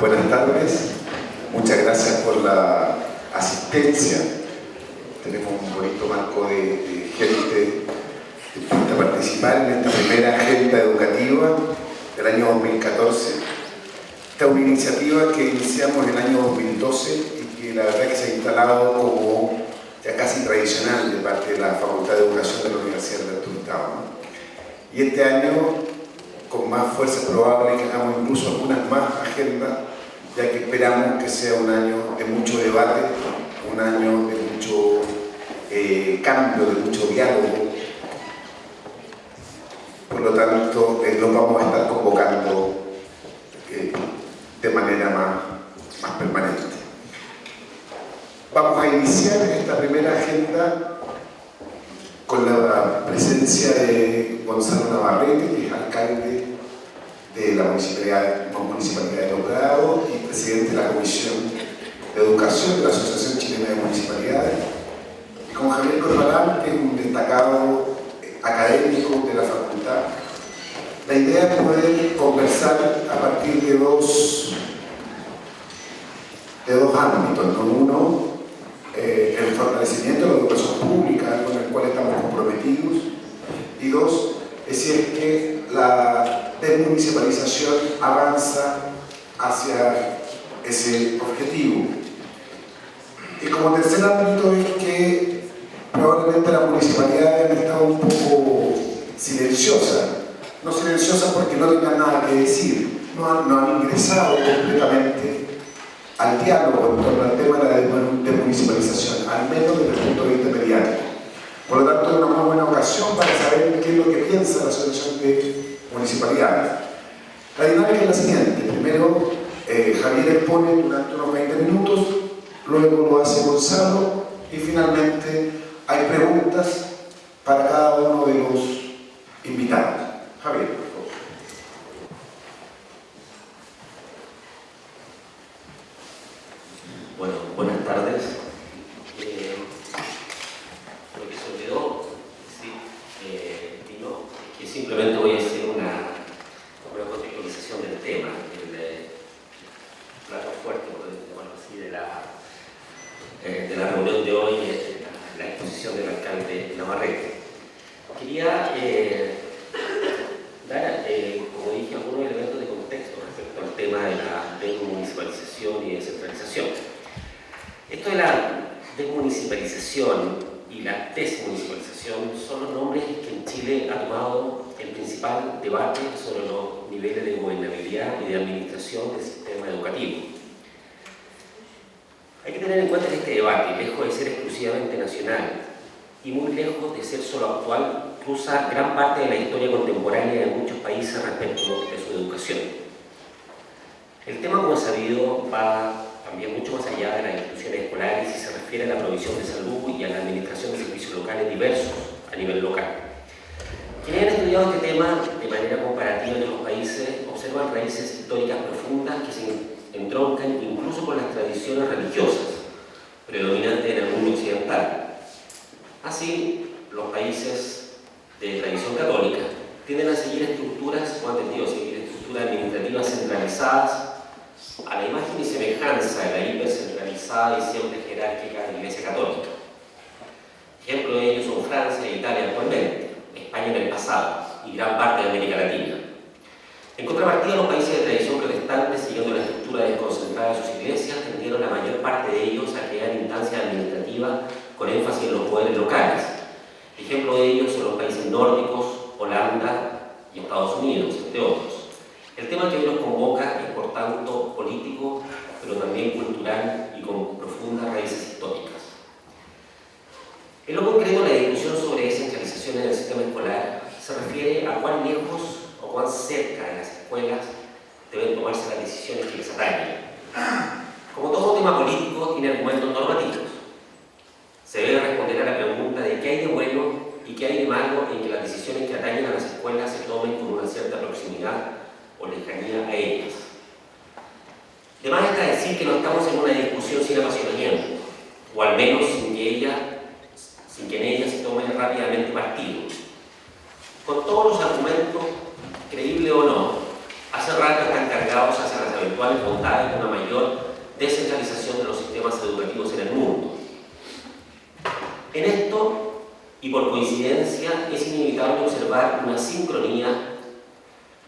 Buenas tardes, muchas gracias por la asistencia. Tenemos un bonito marco de gente dispuesta a participar en esta primera agenda educativa del año 2014. Esta es una iniciativa que iniciamos en el año 2012 y que la verdad que se ha instalado como ya casi tradicional de parte de la Facultad de Educación de la Universidad de Alberto Hurtado, ¿no? Y este año, con más fuerza, es probable que hagamos incluso algunas más agendas, ya que esperamos que sea un año de mucho debate, un año de mucho cambio, de mucho diálogo. Por lo tanto, nos vamos a estar convocando de manera más permanente. Vamos a iniciar esta primera agenda con la presencia de Gonzalo Navarrete, que es alcalde de la Municipalidad de Los Prados y presidente de la Comisión de Educación de la Asociación Chilena de Municipalidades, y con Javier Corbalán, que es un destacado académico de la facultad. La idea es poder conversar a partir de dos ámbitos, ¿no? Uno, el fortalecimiento de la educación pública, con el cual estamos comprometidos, y dos, es si es que la desmunicipalización avanza hacia ese objetivo. Y como tercer ámbito es que probablemente las municipalidades han estado un poco silenciosas, no silenciosas porque no tengan nada que decir, no han ingresado completamente al diálogo en torno al tema de la desmunicipalización, al menos desde el punto de vista mediático. Por lo tanto, es una muy buena ocasión para saber qué es lo que piensa la Asociación de Municipalidades. La dinámica es la siguiente: primero, Javier expone durante unos 20 minutos, luego lo hace Gonzalo y finalmente hay preguntas para cada uno de los invitados. Javier, por favor. Bueno, buenas tardes. Lo que se olvidó decir, Tino, es que simplemente voy a hacer una contextualización del tema, el plato fuerte, por llamarlo así, de la reunión de hoy, la exposición del alcalde Navarrete. Quería dar, como dije, algunos elementos de contexto respecto al tema de la desmunicipalización y descentralización. Esto de la desmunicipalización y la desmunicipalización son los nombres que en Chile ha tomado el principal debate sobre los niveles de gobernabilidad y de administración del sistema educativo. Hay que tener en cuenta que este debate, lejos de ser exclusivamente nacional y muy lejos de ser solo actual, cruza gran parte de la historia contemporánea de muchos países respecto de su educación. El tema, como es sabido, va también mucho más allá de las instituciones escolares y se refiere a la provisión de salud y a la administración de servicios locales diversos a nivel local. Quienes han estudiado este tema de manera comparativa en otros países observan raíces históricas profundas que se entroncan incluso con las tradiciones religiosas predominantes en el mundo occidental. Así, los países de tradición católica tienden a seguir estructuras, o han tendido a seguir estructuras administrativas centralizadas a la imagen y semejanza de la hipercentralizada y siempre jerárquica de la Iglesia Católica. Ejemplo de ello son Francia e Italia actualmente, España en el pasado y gran parte de América Latina. En contrapartida, los países de tradición protestante, siguiendo la estructura desconcentrada de sus iglesias, tendieron la mayor parte de ellos a crear instancias administrativas con énfasis en los poderes locales. Ejemplo de ello son los países nórdicos, Holanda y Estados Unidos, entre otros. El tema que hoy nos convoca es, por tanto, político, pero también cultural y con profundas raíces históricas. En lo concreto, la discusión sobre descentralización en el sistema escolar se refiere a cuán lejos o cuán cerca de las escuelas deben tomarse las decisiones que les atañen. Como todo tema político, tiene argumentos normativos. Se debe responder a la pregunta de qué hay de bueno y qué hay de malo en que las decisiones que atañen a las escuelas se tomen con una cierta proximidad o lejanía a ellas. De más está decir que no estamos en una discusión sin apasionamiento, o al menos sin que en ella se tome rápidamente partido. Con todos los argumentos, creíble o no, hace rato están cargados hacia las eventuales eventuales bondades de una mayor descentralización de los sistemas educativos en el mundo. En esto, y por coincidencia, es inevitable observar una sincronía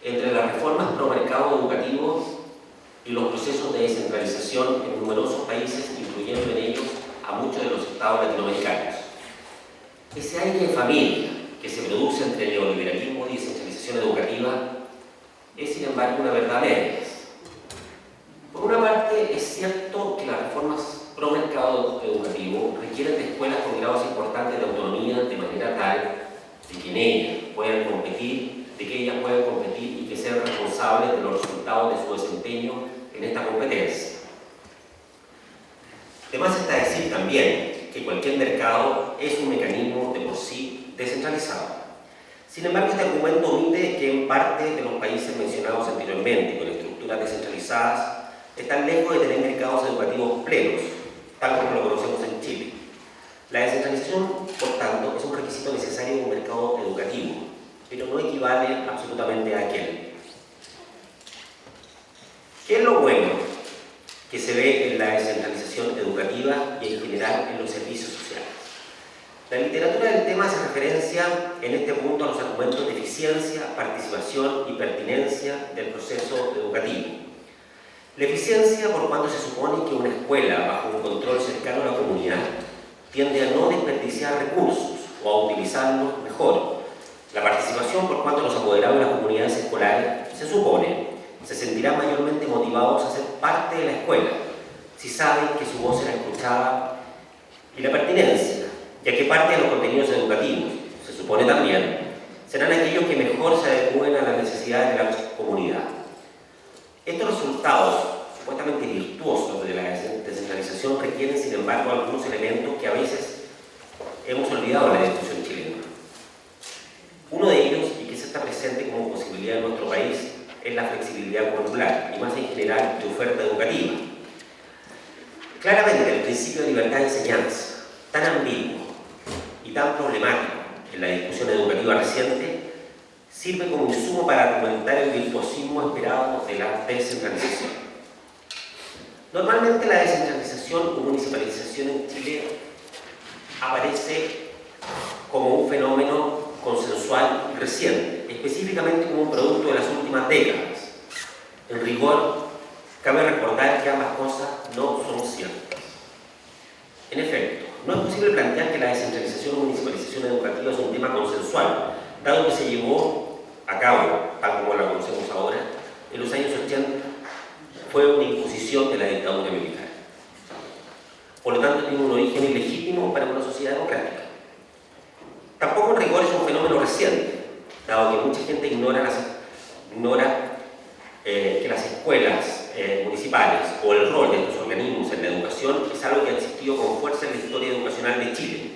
entre las reformas pro mercado educativo y los procesos de descentralización en numerosos países, incluyendo en ellos a muchos de los estados latinoamericanos. Ese aire de familia que se produce entre neoliberalismo y descentralización educativa es, sin embargo, una verdad a medias. Por una parte, es cierto que las reformas pro mercado educativo requieren de escuelas con grados importantes de autonomía, de manera tal de que en ellas puedan competir, y que sean responsables de los resultados de su desempeño en esta competencia. Además está decir también que cualquier mercado es un mecanismo de por sí descentralizado. Sin embargo, este argumento omite que en parte de los países mencionados anteriormente, con estructuras descentralizadas, están lejos de tener mercados educativos plenos, tal como lo conocemos en Chile. La descentralización, por tanto, es un requisito necesario de un mercado educativo, pero no equivale absolutamente a aquel. ¿Qué es lo bueno que se ve en la descentralización educativa y en general en los servicios sociales? La literatura del tema hace referencia en este punto a los argumentos de eficiencia, participación y pertinencia del proceso educativo. La eficiencia, por cuanto se supone que una escuela bajo un control cercano a la comunidad tiende a no desperdiciar recursos o a utilizarlos mejor. La participación, por cuanto los apoderados de las comunidades escolares, se supone, se sentirán mayormente motivados a ser parte de la escuela, si saben que su voz será escuchada. Y la pertinencia, ya que parte de los contenidos educativos, se supone también, serán aquellos que mejor se adecúen a las necesidades de la comunidad. Estos resultados, supuestamente virtuosos de la descentralización, requieren, sin embargo, algunos elementos que a veces hemos olvidado en la discusión chilena. Uno de ellos, y que se está presente como posibilidad en nuestro país, es la flexibilidad curricular y más en general de oferta educativa. Claramente, el principio de libertad de enseñanza, tan ambiguo y tan problemático en la discusión educativa reciente, sirve como insumo para argumentar el virtuosismo esperado de la descentralización. Normalmente la descentralización o municipalización en Chile aparece como un fenómeno consensual y reciente, específicamente como un producto de las últimas décadas. En rigor, cabe recordar que ambas cosas no son ciertas. En efecto, no es posible plantear que la descentralización o municipalización educativa es un tema consensual, dado que se llevó a cabo, tal como la conocemos ahora, en los años 80, fue una imposición de la dictadura militar. Por lo tanto, tiene un origen ilegítimo para una sociedad democrática. Tampoco en rigor es un fenómeno reciente, dado que mucha gente ignora que las escuelas municipales o el rol de estos organismos en la educación es algo que ha existido con fuerza en la historia educacional de Chile.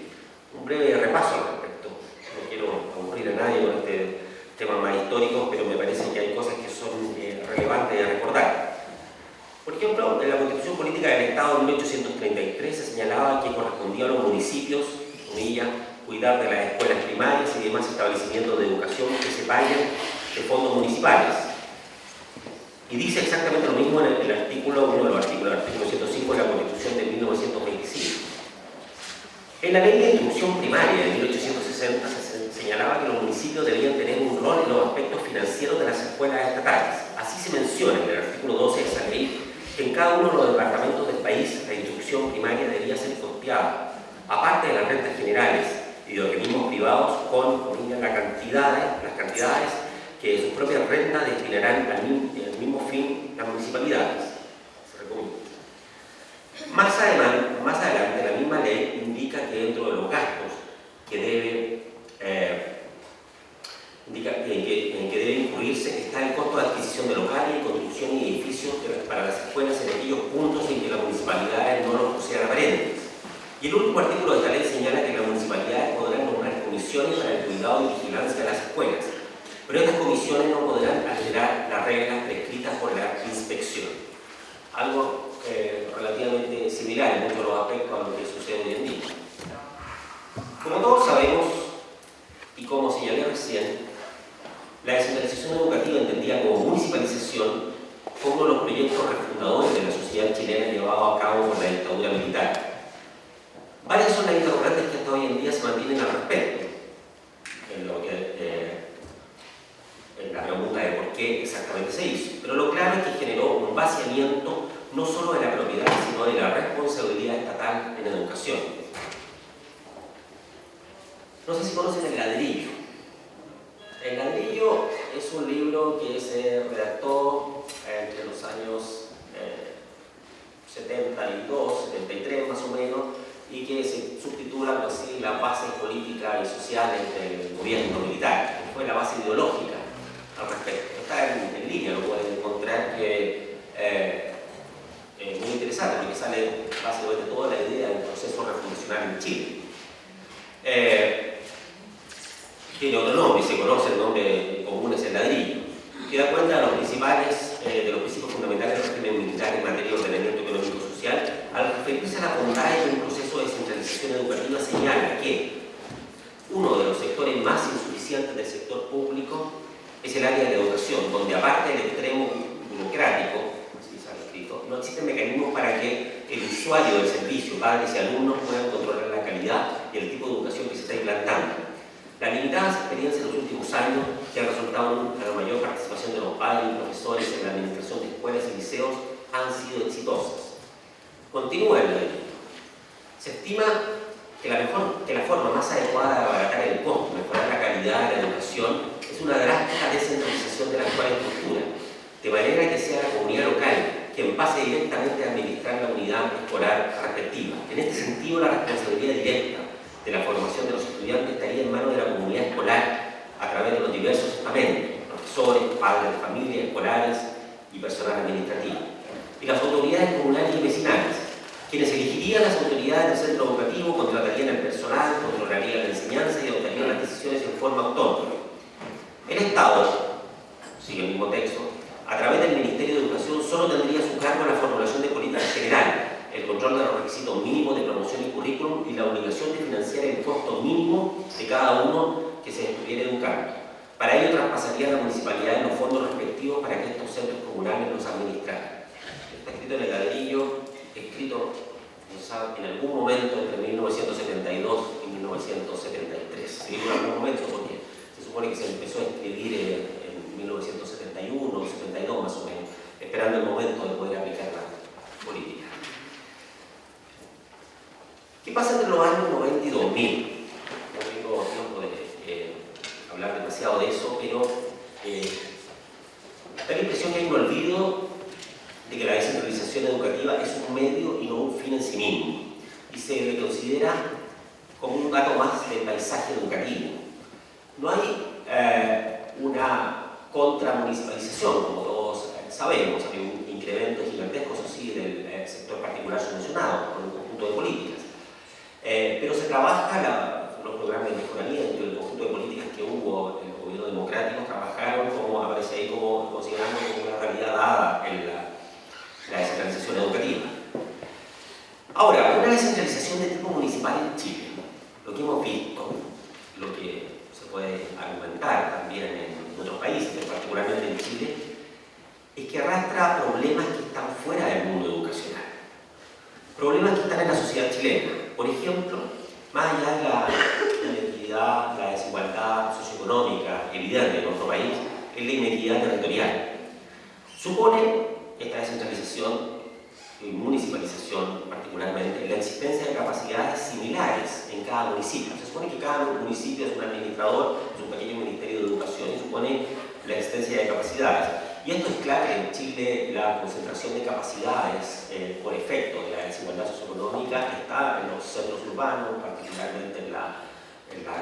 Un breve repaso al respecto. No quiero aburrir a nadie con este tema más histórico, pero me parece que hay cosas que son relevantes de recordar. Por ejemplo, en la Constitución Política del Estado de 1833 se señalaba que correspondía a los municipios, comillas, cuidar de las escuelas primarias y demás establecimientos de educación que se paguen de fondos municipales. Y dice exactamente lo mismo en el artículo, uno de los artículos, el artículo 105 de la Constitución de 1925. En la ley de instrucción primaria de 1860 se señalaba que los municipios debían tener un rol en los aspectos financieros de las escuelas estatales. Así se menciona en el artículo 12 de esa ley que en cada uno de los departamentos del país la instrucción primaria debía ser costeada, aparte de las rentas generales y de organismos privados, con las cantidades que de sus propias rentas destinarán al mismo fin las municipalidades. Se recomienda. Más adelante, la misma ley indica que dentro de los gastos que debe incluirse está el costo de adquisición de locales y construcción y edificios para las escuelas en aquellos puntos en que las municipalidades no los consideran aparentes. Y el último artículo de esta ley señala que las municipalidades podrán nombrar comisiones para el cuidado y vigilancia de las escuelas, pero estas comisiones no podrán alterar las reglas prescritas por la inspección. Algo relativamente similar en muchos de los aspectos a lo que sucede hoy en día. Como todos sabemos, y como señalé recién, la descentralización educativa entendida como municipalización fue uno de los proyectos refundadores de la sociedad chilena llevados a cabo por la dictadura militar. Varias son las interrogantes que hasta hoy en día se mantienen al respecto, en la pregunta de por qué exactamente se hizo. Pero lo claro es que generó un vaciamiento no solo de la propiedad, sino de la responsabilidad estatal en educación. No sé si conocen El ladrillo. El ladrillo es un libro que se redactó entre los años 72, 73 más o menos, y que se subtitula algo así, las bases políticas y sociales del gobierno militar, que fue la base ideológica al respecto. Está en línea, lo pueden encontrar, que es muy interesante porque sale básicamente toda la idea del proceso revolucionario en Chile. Tiene otro nombre, se conoce el nombre común, es El ladrillo, que da cuenta de los principios fundamentales del régimen militar en materia de ordenamiento económico y social. Al referirse a la bondad de un proceso de descentralización educativa, señala que uno de los sectores más insuficientes del sector público es el área de la educación, donde aparte del extremo burocrático, así está escrito, no existen mecanismos para que el usuario del servicio, padres y alumnos, puedan controlar la calidad y el tipo de educación que se está implantando. Las limitadas experiencias de los últimos años, que han resultado en la mayor participación de los padres y profesores en la administración de escuelas y liceos, han sido exitosas. Continúa el ley. Se estima que la forma más adecuada de abaratar el costo, mejorar la calidad de la educación, es una drástica descentralización de la actual estructura, de manera que sea la comunidad local quien pase directamente a administrar la unidad escolar respectiva. En este sentido, la responsabilidad directa de la formación de los estudiantes estaría en manos de la comunidad escolar a través de los diversos estamentos, profesores, padres de familia, escolares y personal administrativo, y las autoridades comunales y vecinales, quienes elegirían las autoridades del centro educativo, contratarían el personal, controlarían la enseñanza y adoptarían las decisiones en forma autónoma. El Estado, sigue el mismo texto, a través del Ministerio de Educación solo tendría a su cargo la formulación de políticas generales, el control de los requisitos mínimos de promoción y currículum y la obligación de financiar el costo mínimo de cada uno que se estuviera educando. Para ello traspasaría a la municipalidad los fondos respectivos para que estos centros comunales los administraran. Está escrito en El ladrillo, escrito en algún momento entre 1972 y 1973. Se digo en algún momento porque se supone que se empezó a escribir en 1971 o 72 más o menos, esperando el momento de poder aplicar la política. ¿Qué pasa entre los años 90 y 2000? No tengo tiempo de hablar demasiado de eso, pero da la impresión que hay un olvido de que la descentralización educativa es un medio y no un fin en sí mismo, y se le considera como un dato más del paisaje educativo. No hay una contramunicipalización, como todos sabemos, hay un incremento gigantesco, eso sí, del sector particular subvencionado con un conjunto de políticas. Pero se trabaja, los programas de mejoramiento, el conjunto de políticas que hubo en el gobierno democrático trabajaron, como aparece ahí, como considerando como una realidad dada en la descentralización educativa. Ahora, una descentralización de tipo municipal en Chile, lo que hemos visto, lo que se puede argumentar también en otros países, pero particularmente en Chile, es que arrastra problemas que están fuera del mundo educacional. Problemas que están en la sociedad chilena. Por ejemplo, más allá de la inequidad, la desigualdad socioeconómica evidente en nuestro país, es la inequidad territorial. Supone esta descentralización y municipalización, particularmente, la existencia de capacidades similares en cada municipio. Se supone que cada municipio es un administrador, es un pequeño ministerio de educación y supone la existencia de capacidades. Y esto es claro que en Chile la concentración de capacidades por efecto de la desigualdad socioeconómica está en los centros urbanos, particularmente en las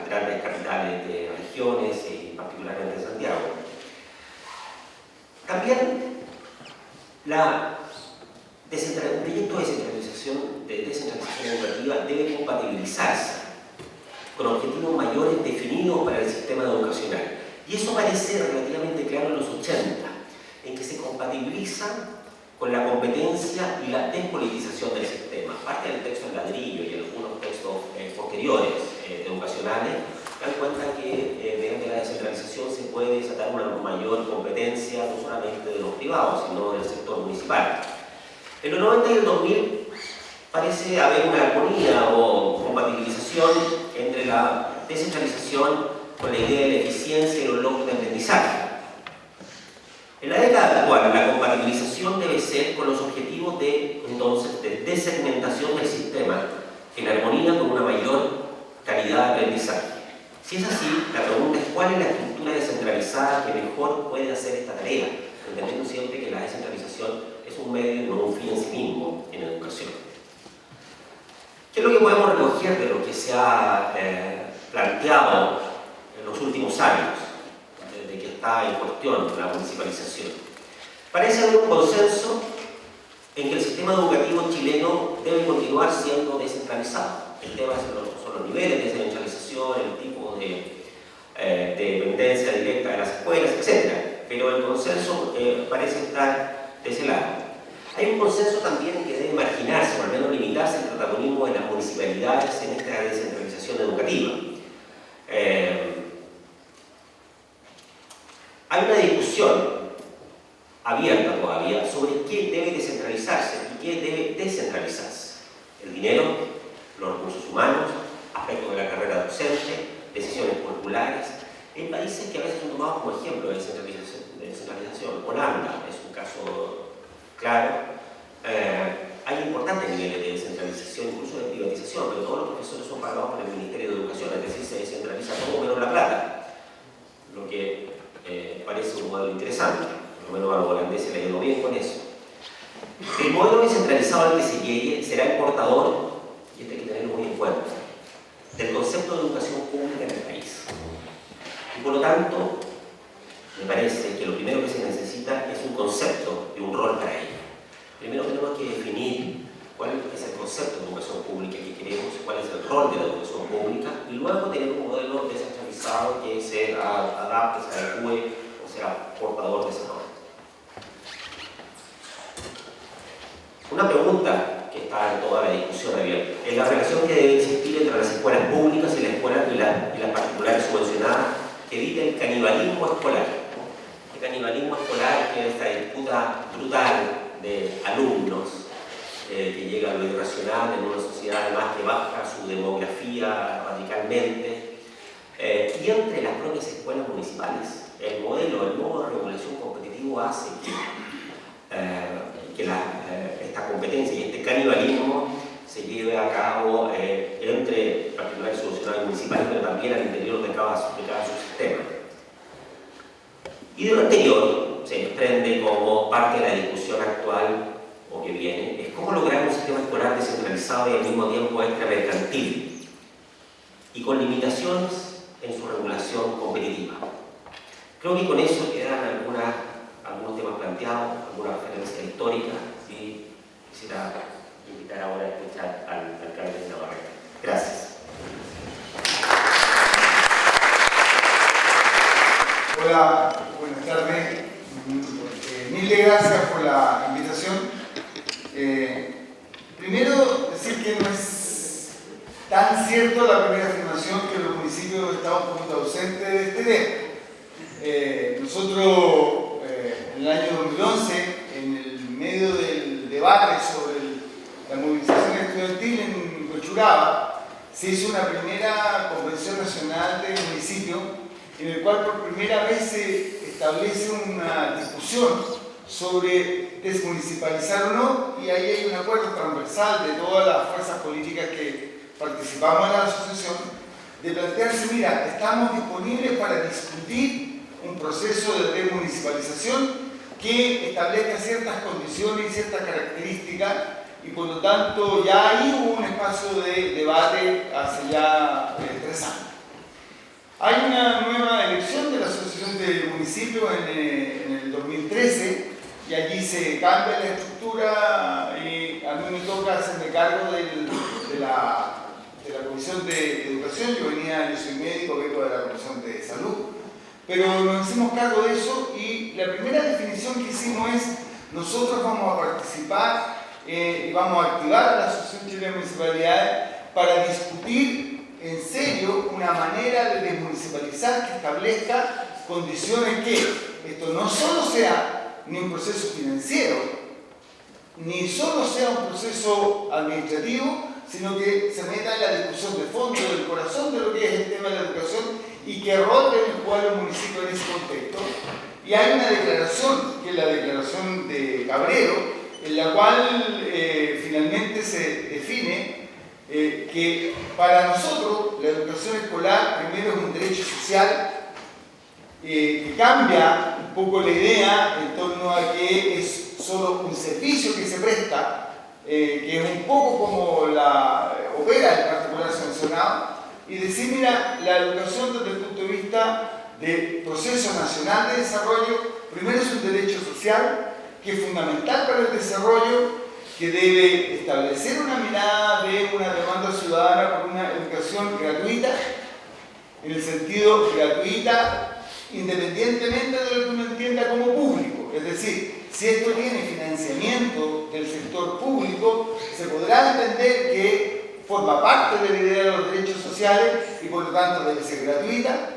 grandes capitales de regiones y particularmente en Santiago. También un proyecto de descentralización educativa debe compatibilizarse con objetivos mayores definidos para el sistema educacional. Y eso parece relativamente claro en los 80, en que se compatibiliza con la competencia y la despolitización del sistema. Parte del texto en ladrillo y algunos textos posteriores educacionales dan cuenta que mediante la descentralización se puede desatar una mayor competencia no solamente de los privados, sino del sector municipal municipal. En los 90 y el 2000 parece haber una armonía o compatibilización entre la descentralización con la idea de la eficiencia y los logros de aprendizaje. En la década actual, la compatibilización debe ser con los objetivos de desegmentación del sistema en armonía con una mayor calidad de aprendizaje. Si es así, la pregunta es cuál es la estructura descentralizada que mejor puede hacer esta tarea, entendiendo siempre que la descentralización es un medio y no un fin en sí mismo en educación. ¿Qué es lo que podemos recoger de lo que se ha planteado en los últimos años, desde que está en cuestión la municipalización? Parece haber un consenso en que el sistema educativo chileno debe continuar siendo descentralizado. El tema son los niveles de descentralización, el tipo de dependencia directa de las escuelas, etc. Pero el consenso parece estar de ese lado. Hay un consenso también que debe marginarse, o al menos limitarse el protagonismo de las municipalidades en esta descentralización educativa. Hay una discusión abierta todavía sobre qué debe descentralizarse y qué debe descentralizarse. El dinero, los recursos humanos, aspectos de la carrera docente, decisiones curriculares. Hay países que a veces son tomados como ejemplo de descentralización. Holanda es un caso claro. Hay importantes niveles de descentralización, incluso de privatización, pero todos los profesores son pagados por el Ministerio de Educación, es decir, se descentraliza todo menos la plata, lo que parece un modelo interesante, por lo menos a los holandeses les ha ido bien con eso. El modelo descentralizado al que se llegue será el portador, y esto hay que tenerlo muy en cuenta, del concepto de educación pública en el país. Y por lo tanto, me parece que lo primero que se necesita es un concepto y un rol para ello. Primero tenemos que definir cuál es el concepto de educación pública que queremos, cuál es el rol de la educación pública, y luego tener un modelo descentralizado que se adapte, se adecue o sea portador de ese rol. Una pregunta que está en toda la discusión abierta es la relación que debe existir entre las escuelas públicas y las escuelas y las particulares subvencionadas que evite el canibalismo escolar. El canibalismo escolar, que es esta disputa brutal de alumnos que llega a lo irracional en una sociedad además que baja su demografía radicalmente, y entre las propias escuelas municipales. El modo de regulación competitivo hace que esta competencia y este canibalismo se lleve a cabo entre particulares subvencionados y municipales, pero también al interior de cada subsistema. Y de lo anterior se desprende como parte de la discusión actual o que viene, es cómo lograr un sistema escolar descentralizado y al mismo tiempo extramercantil y con limitaciones en su regulación competitiva. Creo que con eso quedan algunos temas planteados, algunas referencias históricas, y quisiera invitar ahora a escuchar al alcalde de Navarrete. Gracias. Hola, buenas tardes. Mil gracias por la invitación. Primero, decir que no es tan cierto la primera afirmación que los municipios están un poquito ausentes de este tema. Nosotros, en el año 2011, en el medio del debate sobre la movilización estudiantil en Cochuraba, se hizo una primera convención nacional de municipios en el cual por primera vez se establece una discusión sobre desmunicipalizar o no, y ahí hay un acuerdo transversal de todas las fuerzas políticas que participamos en la asociación, de plantearse, mira, estamos disponibles para discutir un proceso de desmunicipalización que establezca ciertas condiciones y ciertas características, y por lo tanto ya ahí hubo un espacio de debate hace ya 3 años. Hay una nueva elección de la Asociación de Municipios en el 2013, y allí se cambia la estructura, y a mí me toca hacerme cargo de la Comisión de Educación. Yo soy médico, vengo de la Comisión de Salud, pero nos hicimos cargo de eso, y la primera definición que hicimos es: nosotros vamos a participar y vamos a activar a la Asociación Chilena de Municipalidades para discutir en serio una manera de desmunicipalizar que establezca condiciones que esto no solo sea ni un proceso financiero, ni solo sea un proceso administrativo, sino que se meta en la discusión de fondo, del corazón de lo que es el tema de la educación y qué rol deben jugar los municipios en ese contexto. Y hay una declaración, que es la declaración de Cabrero, en la cual finalmente se define que para nosotros la educación escolar primero es un derecho social, que cambia un poco la idea en torno a que es solo un servicio que se presta, que es un poco como la opera en particular sancionado, y decir, mira, la educación desde el punto de vista del proceso nacional de desarrollo, primero es un derecho social que es fundamental para el desarrollo, que debe establecer una mirada de una demanda ciudadana por una educación gratuita, en el sentido gratuita, independientemente de lo que uno entienda como público. Es decir, si esto tiene financiamiento del sector público, se podrá entender que forma parte de la idea de los derechos sociales y por lo tanto debe ser gratuita,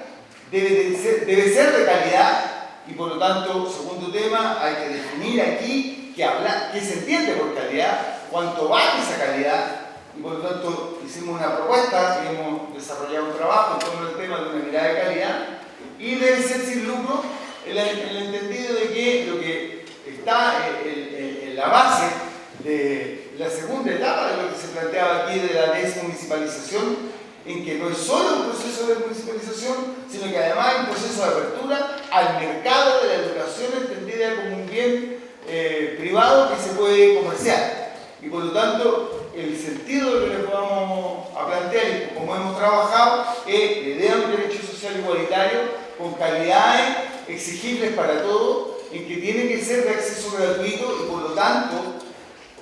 debe ser de calidad y por lo tanto, segundo tema, hay que definir aquí qué se entiende por calidad, cuánto vale esa calidad y por lo tanto hicimos una propuesta y hemos desarrollado un trabajo en torno al tema de una mirada de calidad y debe ser sin lucro el entendido de que lo que está en la base de la segunda etapa de lo que se planteaba aquí de la desmunicipalización, en que no es solo un proceso de municipalización, sino que además hay un proceso de apertura al mercado de la educación entendida como un bien privado que se puede comerciar. Y por lo tanto, el sentido de lo que les vamos a plantear y como hemos trabajado es la idea de un derecho social igualitario con calidades exigibles para todos, en que tiene que ser de acceso gratuito y por lo tanto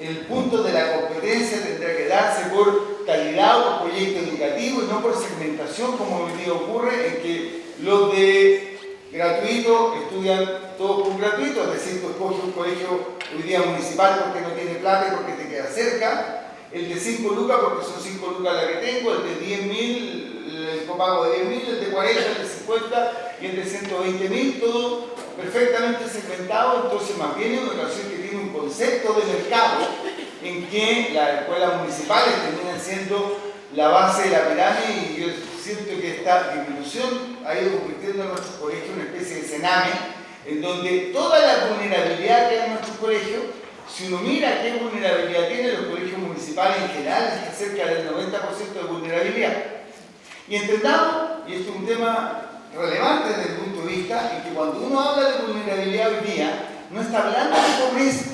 el punto de la competencia tendrá que darse por calidad o por proyecto educativo y no por segmentación como hoy día ocurre, en que los de gratuito estudian todos con gratuito, es decir, tú escoges un colegio hoy día municipal porque no tiene plata y porque te queda cerca, el de 5 lucas porque son 5 lucas la que tengo, el de 10.000, el copago de 10.000, el de 40, el de 50 y el de 120.000, todo perfectamente segmentado. Entonces más bien es una educación que tiene un concepto de mercado en que las escuelas municipales terminan siendo la base de la pirámide y yo siento que esta disminución ha ido convirtiendo a nuestros colegios en una especie de cename en donde toda la vulnerabilidad que hay en nuestros colegios, si uno mira qué vulnerabilidad tienen los colegios municipales en general, está cerca del 90% de vulnerabilidad. Y entendamos, y esto es un tema relevante desde el punto de vista, en que cuando uno habla de vulnerabilidad hoy día, no está hablando de pobreza,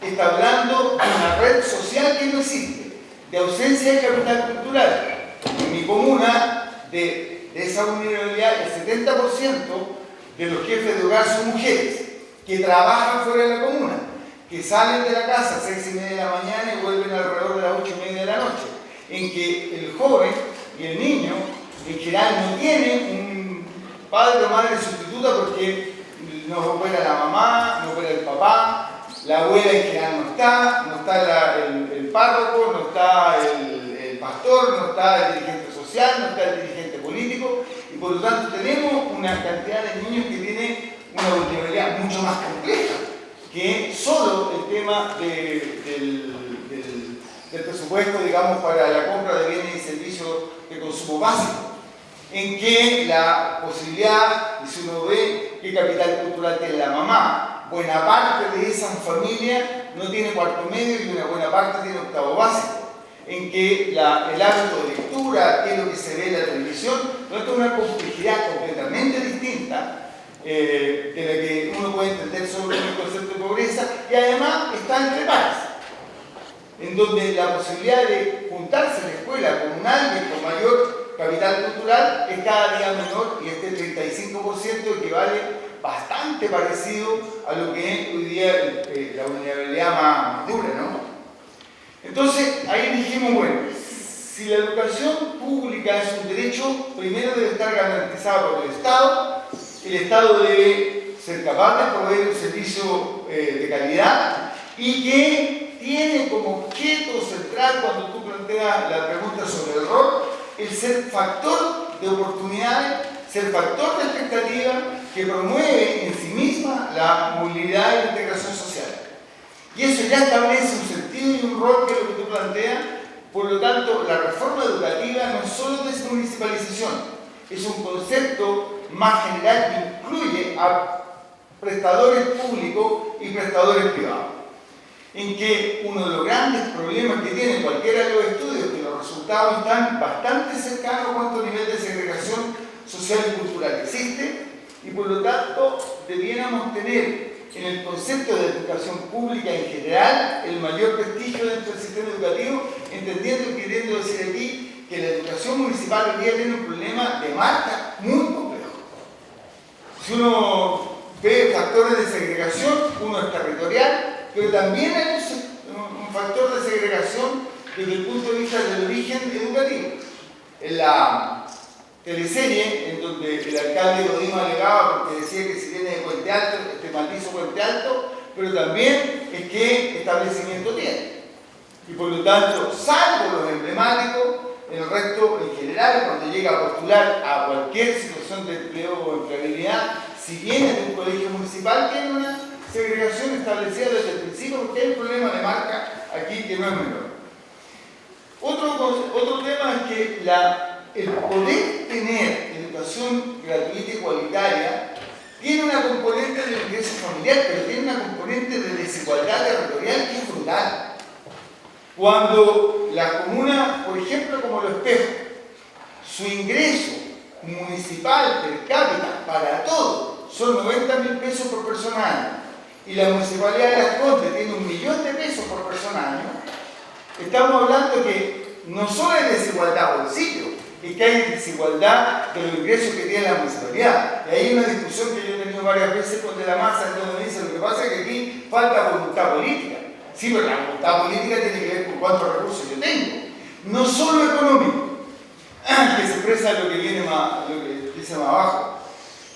está hablando de una red social que no existe, de ausencia de capital cultural. En mi comuna, de esa vulnerabilidad, el 70% de los jefes de hogar son mujeres que trabajan fuera de la comuna, que salen de la casa a 6:30 de la mañana y vuelven alrededor de las 8:30 de la noche, en que el joven y el niño en general no tienen un padre o madre sustituta porque no opera la mamá, no opera el papá, la abuela en general no está el párroco, no está el pastor, no está el dirigente social, no está el dirigente político y por lo tanto tenemos una cantidad de niños que tienen una vulnerabilidad mucho más compleja que solo el tema del presupuesto, digamos, para la compra de bienes y servicios de consumo básico, en que la posibilidad, y si uno ve qué capital cultural tiene la mamá, buena parte de esa familia no tiene cuarto medio y una buena parte tiene octavo básico, en que el hábito de lectura, qué es lo que se ve en la televisión, no es una complejidad completamente distinta de la que uno puede entender sobre el concepto de pobreza y además está entre pares, en donde la posibilidad de juntarse en la escuela con un alguien con mayor capital cultural es cada día menor y este 35% equivale bastante parecido a lo que es hoy día la vulnerabilidad más dura, ¿no? Entonces, ahí dijimos, bueno, si la educación pública es un derecho, primero debe estar garantizado por el Estado debe ser capaz de proveer un servicio de calidad y que tiene como objeto central, cuando tú planteas la pregunta sobre el rol, el ser factor de oportunidades, ser factor de expectativa que promueve en sí misma la movilidad y la integración social. Y eso eso ya establece un sentido y un rol que es lo que tú planteas. Por lo tanto, la reforma educativa no es solo desmunicipalización, es un concepto más general que incluye a prestadores públicos y prestadores privados. En que uno de los grandes problemas que tiene cualquiera de los estudios, que los resultados están bastante cercanos a cuánto nivel de segregación social y cultural existe, y por lo tanto debiéramos tener en el concepto de educación pública en general el mayor prestigio dentro del sistema educativo, entendiendo y queriendo decir aquí que la educación municipal hoy día tiene un problema de marca muy complejo. Si uno ve factores de segregación, uno es territorial, pero también hay un factor de segregación desde el punto de vista del origen educativo. En la teleserie, en donde el alcalde Godino alegaba porque decía que si viene de Puente Alto, maldizo Puente Alto, pero también es que establecimiento tiene. Y por lo tanto, salvo los emblemáticos, el resto en general, cuando llega a postular a cualquier situación de empleo o empleabilidad, si viene de un colegio municipal, tiene una segregación establecida desde el principio, porque hay un problema de marca aquí que no es menor. Otro tema es que el poder tener educación gratuita y igualitaria tiene una componente de ingreso familiar, pero tiene una componente de desigualdad territorial que es brutal. Cuando la comuna, por ejemplo, como Los Espejos, su ingreso municipal per cápita para todo son 90.000 pesos por persona año, y la municipalidad de Las Condes tiene 1.000.000 de pesos por persona año, estamos hablando que no solo hay desigualdad bolsillo, es que hay desigualdad de los ingresos que tiene la municipalidad. Y hay una discusión que yo he tenido varias veces con De la Maza, donde me dice, lo que pasa es que aquí falta voluntad política. Sí, pero la voluntad política tiene que ver con cuántos recursos yo tengo. No solo económico, que se expresa lo que viene más, lo que dice más abajo.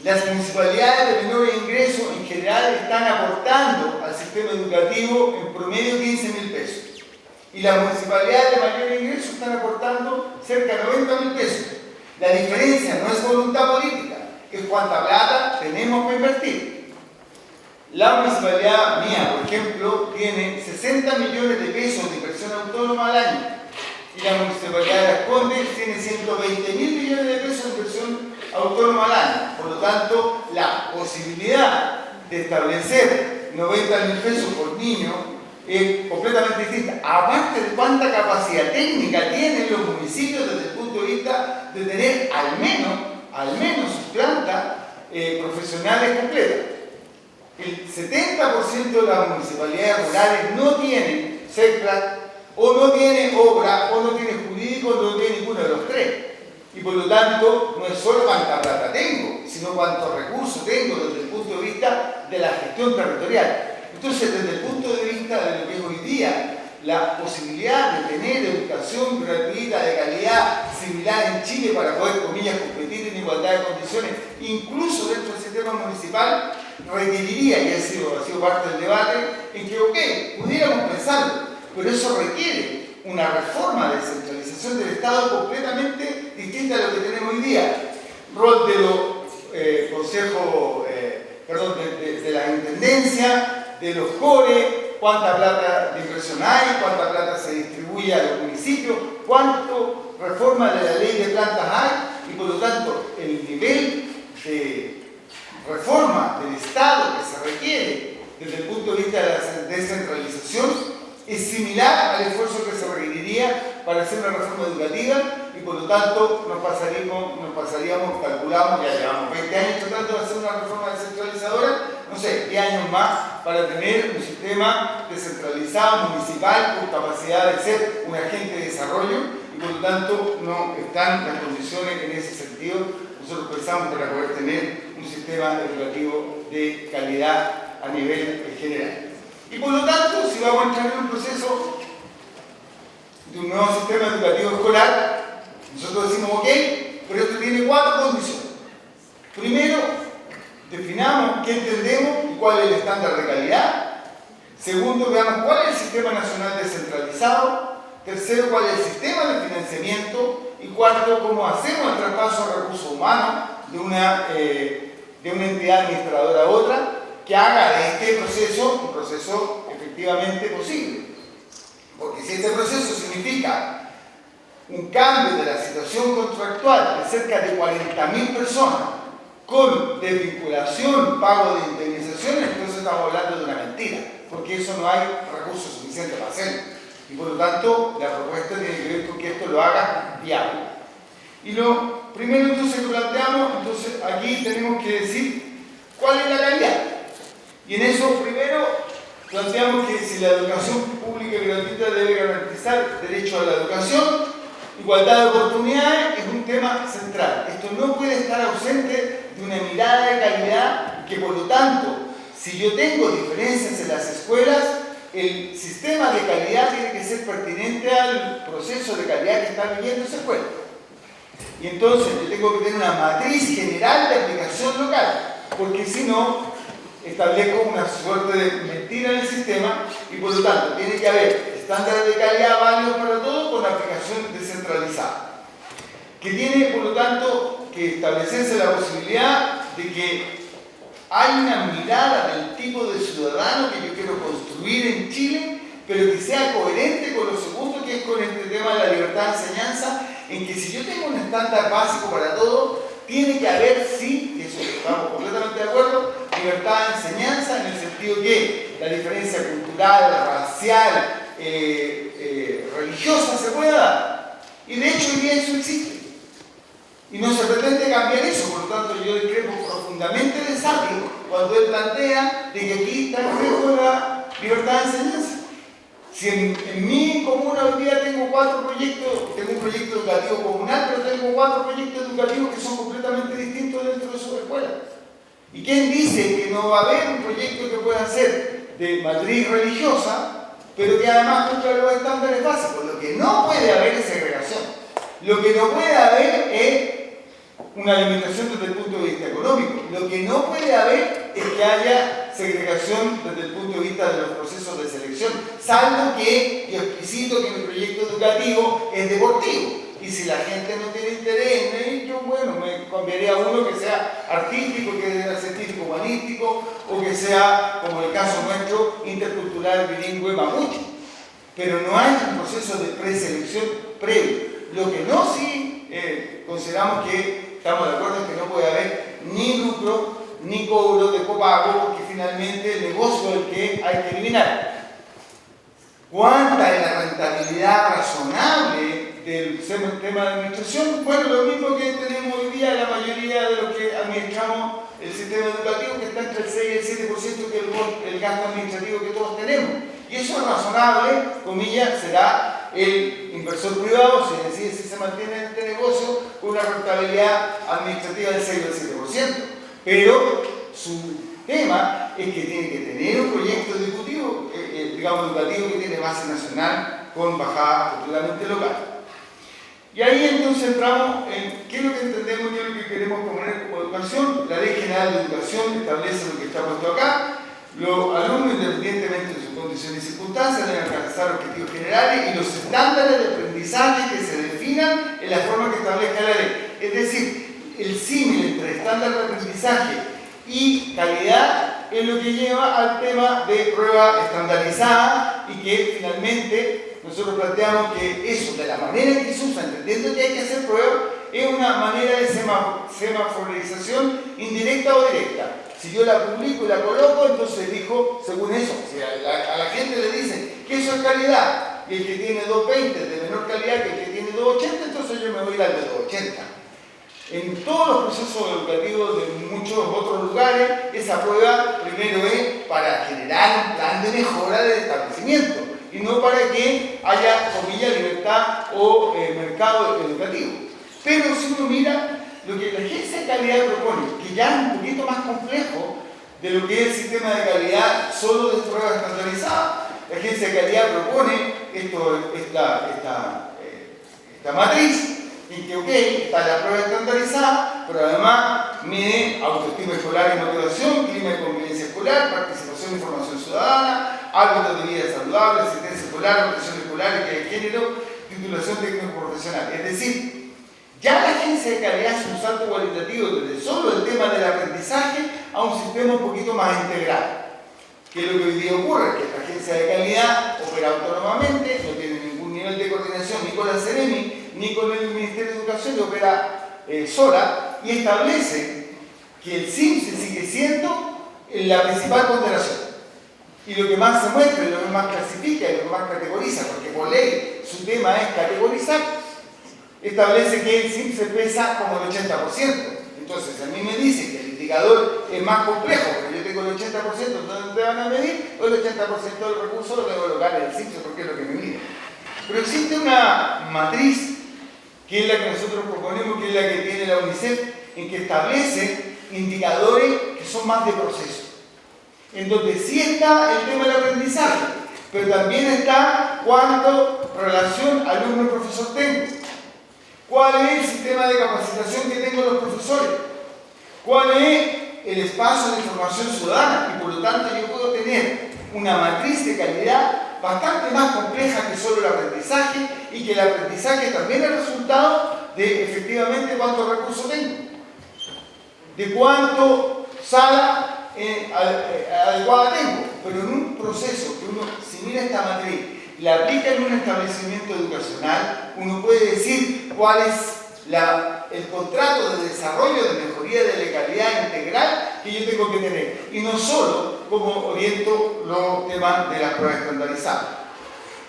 Las municipalidades de menores ingresos en general están aportando al sistema educativo en promedio 15.000 pesos. Y las municipalidades de mayor ingreso están aportando cerca de 90.000 pesos. La diferencia no es voluntad política, es cuánta plata tenemos para invertir. La municipalidad mía, por ejemplo, tiene 60 millones de pesos de inversión autónoma al año. Y la municipalidad de Las Condes tiene 120.000 millones de pesos de inversión autónoma al año. Por lo tanto, la posibilidad de establecer 90.000 pesos por niño es completamente distinta. Aparte de cuánta capacidad técnica tienen los municipios desde el punto de vista de tener al menos sus plantas profesionales completas. El 70% de las municipalidades rurales no tienen CEPLAC, o no tiene obra, o no tiene jurídico, o no tiene ninguno de los tres. Y por lo tanto, no es solo cuánta plata tengo, sino cuántos recursos tengo desde el punto de vista de la gestión territorial. Entonces, desde el punto de vista de lo que es hoy día, la posibilidad de tener educación gratuita de calidad similar en Chile para poder, comillas, competir en igualdad de condiciones, incluso dentro del sistema municipal, requeriría, y ha sido parte del debate, en que, ok, pudiéramos pensarlo, pero eso requiere una reforma de descentralización del Estado completamente distinta a lo que tenemos hoy día. Rol de los consejos, de la intendencia, de los CORE, cuánta plata de inversión hay, cuánta plata se distribuye a los municipios, cuánto reforma de la ley de plantas hay, y por lo tanto el nivel de reforma del Estado que se requiere desde el punto de vista de la descentralización es similar al esfuerzo que se requeriría para hacer una reforma educativa, y por lo tanto nos pasaríamos, calculamos, ya llevamos 20 años tratando de hacer una reforma descentralizadora, no sé, 10 años más para tener un sistema descentralizado, municipal, con capacidad de ser un agente de desarrollo, y por lo tanto no están las condiciones en ese sentido. Nosotros pensamos para poder tener un sistema educativo de calidad a nivel general. Y por lo tanto, si vamos a entrar en un proceso de un nuevo sistema educativo escolar, nosotros decimos, ok, pero esto tiene 4 condiciones. Primero, definamos qué entendemos y cuál es el estándar de calidad. Segundo, veamos cuál es el sistema nacional descentralizado. Tercero, cuál es el sistema de financiamiento. Y cuarto, cómo hacemos el traspaso de recursos humanos de una entidad administradora a otra, que haga de este proceso un proceso efectivo efectivamente posible. Porque si este proceso significa un cambio de la situación contractual de cerca de 40.000 personas con desvinculación, pago de indemnizaciones, entonces estamos hablando de una mentira, porque eso no hay recursos suficientes para hacerlo. Y por lo tanto, la propuesta tiene que ver con que esto lo haga viable. Y lo primero entonces que planteamos, entonces aquí tenemos que decir cuál es la calidad. Y en eso primero planteamos que si la educación pública y gratuita debe garantizar derecho a la educación, igualdad de oportunidades es un tema central. Esto no puede estar ausente de una mirada de calidad que, por lo tanto, si yo tengo diferencias en las escuelas, el sistema de calidad tiene que ser pertinente al proceso de calidad que está viviendo esa escuela. Y entonces yo tengo que tener una matriz general de aplicación local, porque si no, establezco una suerte de mentira en el sistema y por lo tanto tiene que haber estándares de calidad válidos para todos con aplicación descentralizada, que tiene por lo tanto que establecerse la posibilidad de que hay una mirada del tipo de ciudadano que yo quiero construir en Chile, pero que sea coherente con lo segundo, que es con este tema de la libertad de enseñanza, en que si yo tengo un estándar básico para todo, tiene que haber, sí, y eso estamos completamente de acuerdo, libertad de enseñanza, en el sentido que la diferencia cultural, racial, religiosa se pueda dar. Y de hecho hoy día eso existe. Y no se pretende cambiar eso, por lo tanto yo discrepo profundamente de Sati cuando él plantea de que aquí está en riesgo la libertad de enseñanza. Si en mi comuna hoy día tengo 4 proyectos, tengo un proyecto educativo comunal, pero tengo 4 proyectos educativos que son completamente distintos dentro de su escuela. ¿Y quién dice que no va a haber un proyecto que pueda ser de matriz religiosa, pero que además cumpla los estándares básicos? Lo que no puede haber es segregación. Lo que no puede haber es una limitación desde el punto de vista económico. Lo que no puede haber es que haya segregación desde el punto de vista de los procesos de selección, salvo que yo explicito que mi proyecto educativo es deportivo. Y si la gente no tiene interés en ello, bueno, me cambiaría a uno que sea artístico, que sea científico humanístico, o que sea, como el caso nuestro, intercultural, bilingüe, mapuche. Pero no hay un proceso de preselección previo. Lo que no sí consideramos que estamos de acuerdo en que no puede haber ni lucro ni cobro de copago, porque finalmente el negocio es el que hay que eliminar. ¿Cuánta es la rentabilidad razonable del tema de administración? Bueno, lo mismo que tenemos hoy día la mayoría de los que administramos el sistema educativo, que está entre el 6 y el 7% que es el gasto administrativo que todos tenemos. Y eso es razonable, comillas, será el inversor privado si decide si se mantiene este negocio con una rentabilidad administrativa del 6 o del 7%. Pero su tema es que tiene que tener un proyecto ejecutivo, educativo que tiene base nacional con bajada culturalmente local. Y ahí entonces entramos en qué es lo que entendemos, qué es lo que queremos poner como educación. La Ley General de Educación establece lo que está puesto acá. Los alumnos, independientemente de sus condiciones y circunstancias, deben alcanzar objetivos generales y los estándares de aprendizaje que se definan en la forma que establezca la ley. Es decir, el símil entre estándar de aprendizaje y calidad es lo que lleva al tema de prueba estandarizada y que finalmente nosotros planteamos que eso, de la manera en que se usa, entendiendo que hay que hacer pruebas, es una manera de semaforización indirecta o directa. Si yo la publico y la coloco, entonces dijo, según eso, si a la gente le dicen que eso es calidad, y el que tiene 220 es de menor calidad que el que tiene 280, entonces yo me voy a ir al de 280. En todos los procesos educativos de muchos otros lugares, esa prueba primero es para generar un plan de mejora del establecimiento y no para que haya, comillas, libertad o mercado educativo. Pero si uno mira lo que la Agencia de Calidad propone, que ya es un poquito más complejo de lo que es el sistema de calidad solo de pruebas estandarizadas, la Agencia de Calidad propone esta matriz en que, ok, está la prueba estandarizada, pero además mide autoestima escolar y motivación, clima de convivencia escolar, participación e información ciudadana, hábitos de vida saludable, asistencia escolar, nutrición escolar, equidad de género, titulación técnico-profesional. Es decir, ya la Agencia de Calidad hace un salto cualitativo desde solo el tema del aprendizaje a un sistema un poquito más integral. ¿Qué es lo que hoy día ocurre? Que esta agencia de calidad opera autónomamente, no tiene ningún nivel de coordinación ni con la Ceremi, ni con el Ministerio de Educación, y opera sola, y establece que el CIMSE sigue siendo la principal ponderación. Y lo que más se muestra, y lo que más clasifica, y lo que más categoriza, porque por ley su tema es categorizar, establece que el CIMSE pesa como el 80%. Entonces, a mí me dice que el indicador es más complejo, porque yo tengo el 80%, ¿dónde te van a medir? O el 80% del recurso lo tengo que colocar en el CIMSE, porque es lo que me mide. Pero existe una matriz, que es la que nosotros proponemos, que es la que tiene la UNICEF, en que establece indicadores que son más de proceso. En donde sí está el tema del aprendizaje, pero también está cuánto relación alumno-profesor tengo. ¿Cuál es el sistema de capacitación que tengo los profesores? ¿Cuál es el espacio de formación ciudadana? Y por lo tanto yo puedo tener una matriz de calidad bastante más compleja que solo el aprendizaje, y que el aprendizaje también es resultado de efectivamente cuántos recursos tengo, de cuánto sala adecuada tengo. Pero en un proceso que uno, si mira esta matriz, la aplica en un establecimiento educacional, uno puede decir cuál es el contrato de desarrollo de mejoría de la calidad integral que yo tengo que tener, y no solo como oriento los temas de las pruebas estandarizadas.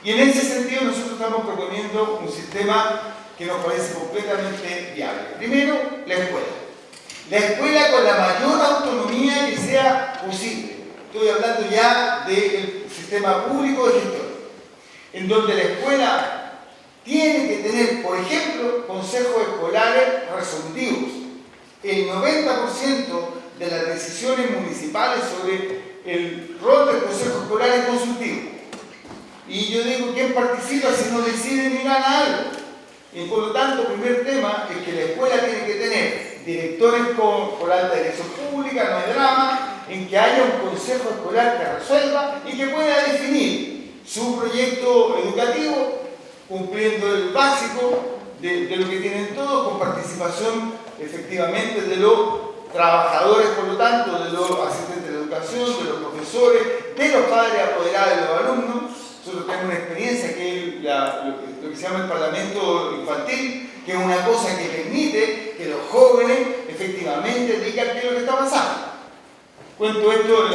Y en ese sentido nosotros estamos proponiendo un sistema que nos parece completamente viable. Primero, la escuela. La escuela con la mayor autonomía que sea posible. Estoy hablando ya del sistema público de gestión, en donde la escuela tiene que tener, por ejemplo, consejos escolares resolutivos. El 90% de las decisiones municipales sobre el rol del consejo escolar es consultivo. Y yo digo, ¿quién participa si no decide ni gana algo? Y por lo tanto, el primer tema es que la escuela tiene que tener directores con alta dirección pública, no hay drama, en que haya un consejo escolar que resuelva y que pueda definir su proyecto educativo, cumpliendo el básico de lo que tienen todos, con participación efectivamente de los trabajadores, por lo tanto, de los asistentes de educación, de los profesores, de los padres apoderados de los alumnos. Nosotros tenemos una experiencia que es lo que se llama el Parlamento Infantil, que es una cosa que permite que los jóvenes efectivamente digan qué es lo que está pasando. Cuento esto,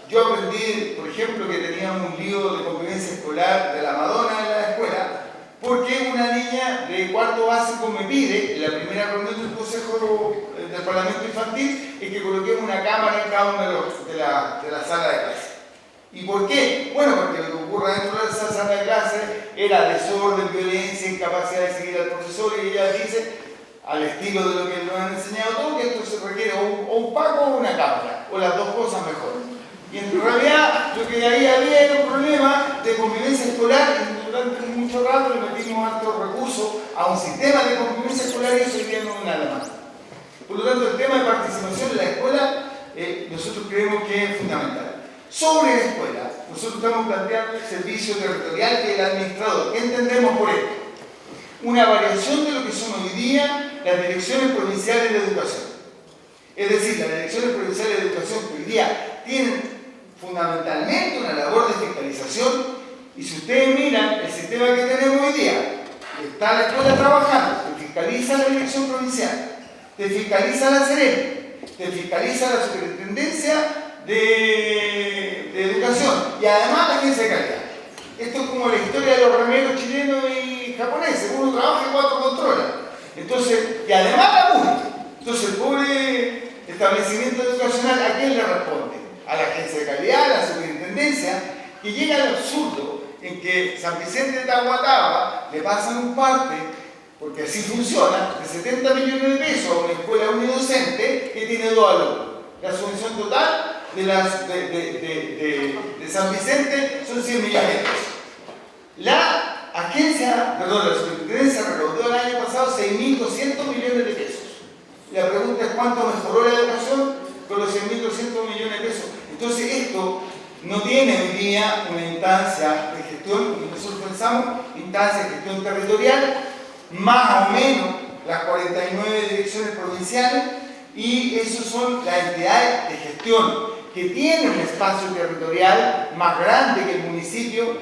yo aprendí, por ejemplo, que teníamos un lío de convivencia escolar de la Madonna en la escuela, porque una niña de cuarto básico me pide, en la primera reunión del Consejo del Parlamento Infantil, es que coloquemos una cámara en cada uno de la sala de clase. ¿Y por qué? Bueno, porque lo que ocurre dentro de esa sala de clase era desorden, violencia, incapacidad de seguir al profesor, y ella dice, al estilo de lo que nos han enseñado todos, que esto se requiere o un pago o una cámara, o las dos cosas mejor. Y en realidad lo que ahí había era un problema de convivencia escolar, y durante mucho rato le metimos altos recursos a un sistema de convivencia escolar, y eso hoy día no es nada más. Por lo tanto, el tema de participación en la escuela nosotros creemos que es fundamental. Sobre la escuela, nosotros estamos planteando el servicio territorial del administrador. ¿Qué entendemos por esto? Una variación de lo que son hoy día las direcciones provinciales de educación. Es decir, las direcciones provinciales de educación que hoy día tienen fundamentalmente una labor de fiscalización, y si ustedes miran el sistema que tenemos hoy día, está la escuela trabajando, te fiscaliza la dirección provincial, te fiscaliza la Ceremi, te fiscaliza la superintendencia de educación, y además la agencia de calidad. Esto es como la historia de los remeros chilenos y japoneses, uno trabaja y cuatro controla. Entonces, y además la MUNI. Entonces, el pobre establecimiento educacional, ¿a quién le responde? A la agencia de calidad, a la superintendencia, que llega al absurdo en que San Vicente de Tahuatahua le pasan un parte, porque así funciona, de 70 millones de pesos a una escuela unidocente que tiene 2 alumnos. La subvención total de San Vicente son 100 millones de pesos. La superintendencia recaudó el año pasado 6.200 millones de pesos. La pregunta es cuánto mejoró la educación con los 6.200 millones de pesos. Entonces esto no tiene hoy día una instancia de gestión, como nosotros pensamos, instancia de gestión territorial, más o menos las 49 direcciones provinciales, y esas son las entidades de gestión que tiene un espacio territorial más grande que el municipio.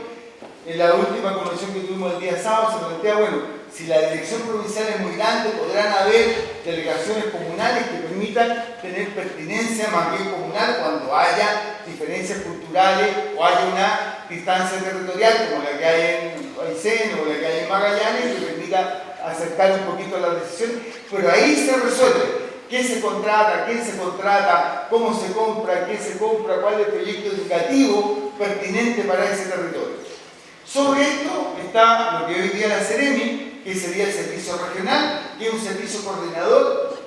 En la última convención que tuvimos el día sábado se plantea, bueno, si la dirección provincial es muy grande, podrán haber delegaciones comunales que permitan tener pertinencia más bien comunal cuando haya diferencias culturales o haya una distancia territorial como la que hay en Aysén o la que hay en Magallanes que permita acercar un poquito las decisiones, pero ahí se resuelve qué se contrata, quién se contrata, cómo se compra, qué se compra, cuál es el proyecto educativo pertinente para ese territorio. Sobre esto está lo que hoy día la Ceremi, que sería el servicio regional, que es un servicio coordinador,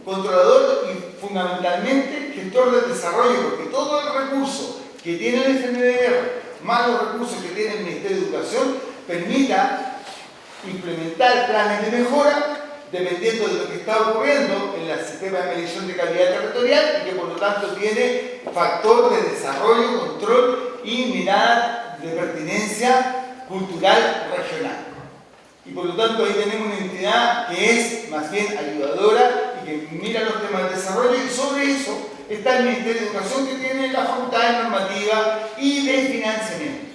controlador y fundamentalmente gestor del desarrollo, porque todo el recurso que tiene el FNDR, más los recursos que tiene el Ministerio de Educación, permita implementar planes de mejora dependiendo de lo que está ocurriendo en el sistema de medición de calidad territorial y que por lo tanto tiene factor de desarrollo, control y mirada de pertinencia cultural regional. Y por lo tanto ahí tenemos una entidad que es más bien ayudadora y que mira los temas de desarrollo, y sobre eso está el Ministerio de Educación, que tiene la facultad de normativa y de financiamiento.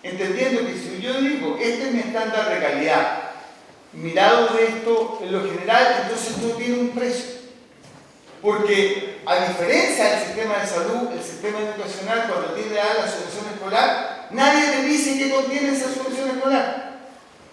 Entendiendo que si yo digo, este es mi estándar de calidad, mirado de esto en lo general, entonces esto tiene un precio. Porque a diferencia del sistema de salud, el sistema educacional, cuando tiene a dar la solución escolar, nadie te dice qué contiene esa solución escolar.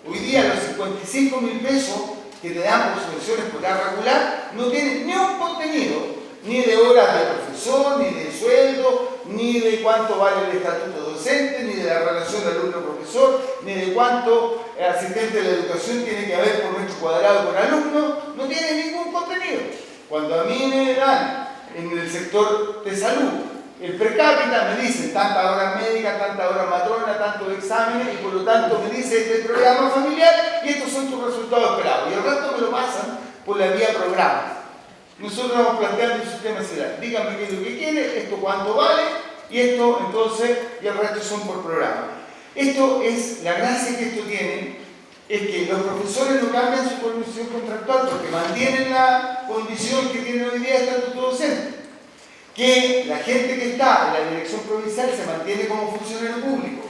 Hoy día los 55.000 pesos que te dan por solución escolar regular no tienen ni un contenido, ni de horas de profesor, ni de sueldo, ni de cuánto vale el estatuto docente, ni de la relación alumno-profesor, ni de cuánto asistente de la educación tiene que haber por metro cuadrado por alumno, no tiene ningún contenido. Cuando a mí me dan en el sector de salud el per cápita, me dicen tantas horas médicas, tantas horas matronas, tantos exámenes, y por lo tanto me dice este es el programa familiar y estos son tus resultados esperados. Y el resto me lo pasan por la vía programa. Nosotros vamos planteando un sistema similar. Díganme qué es lo que quiere, esto cuánto vale, y esto entonces, y el resto son por programa. Esto es, la gracia que esto tiene, es que los profesores no cambian su condición contractual porque mantienen la condición que tiene hoy día el estatuto docente. Que la gente que está en la dirección provincial se mantiene como funcionario público.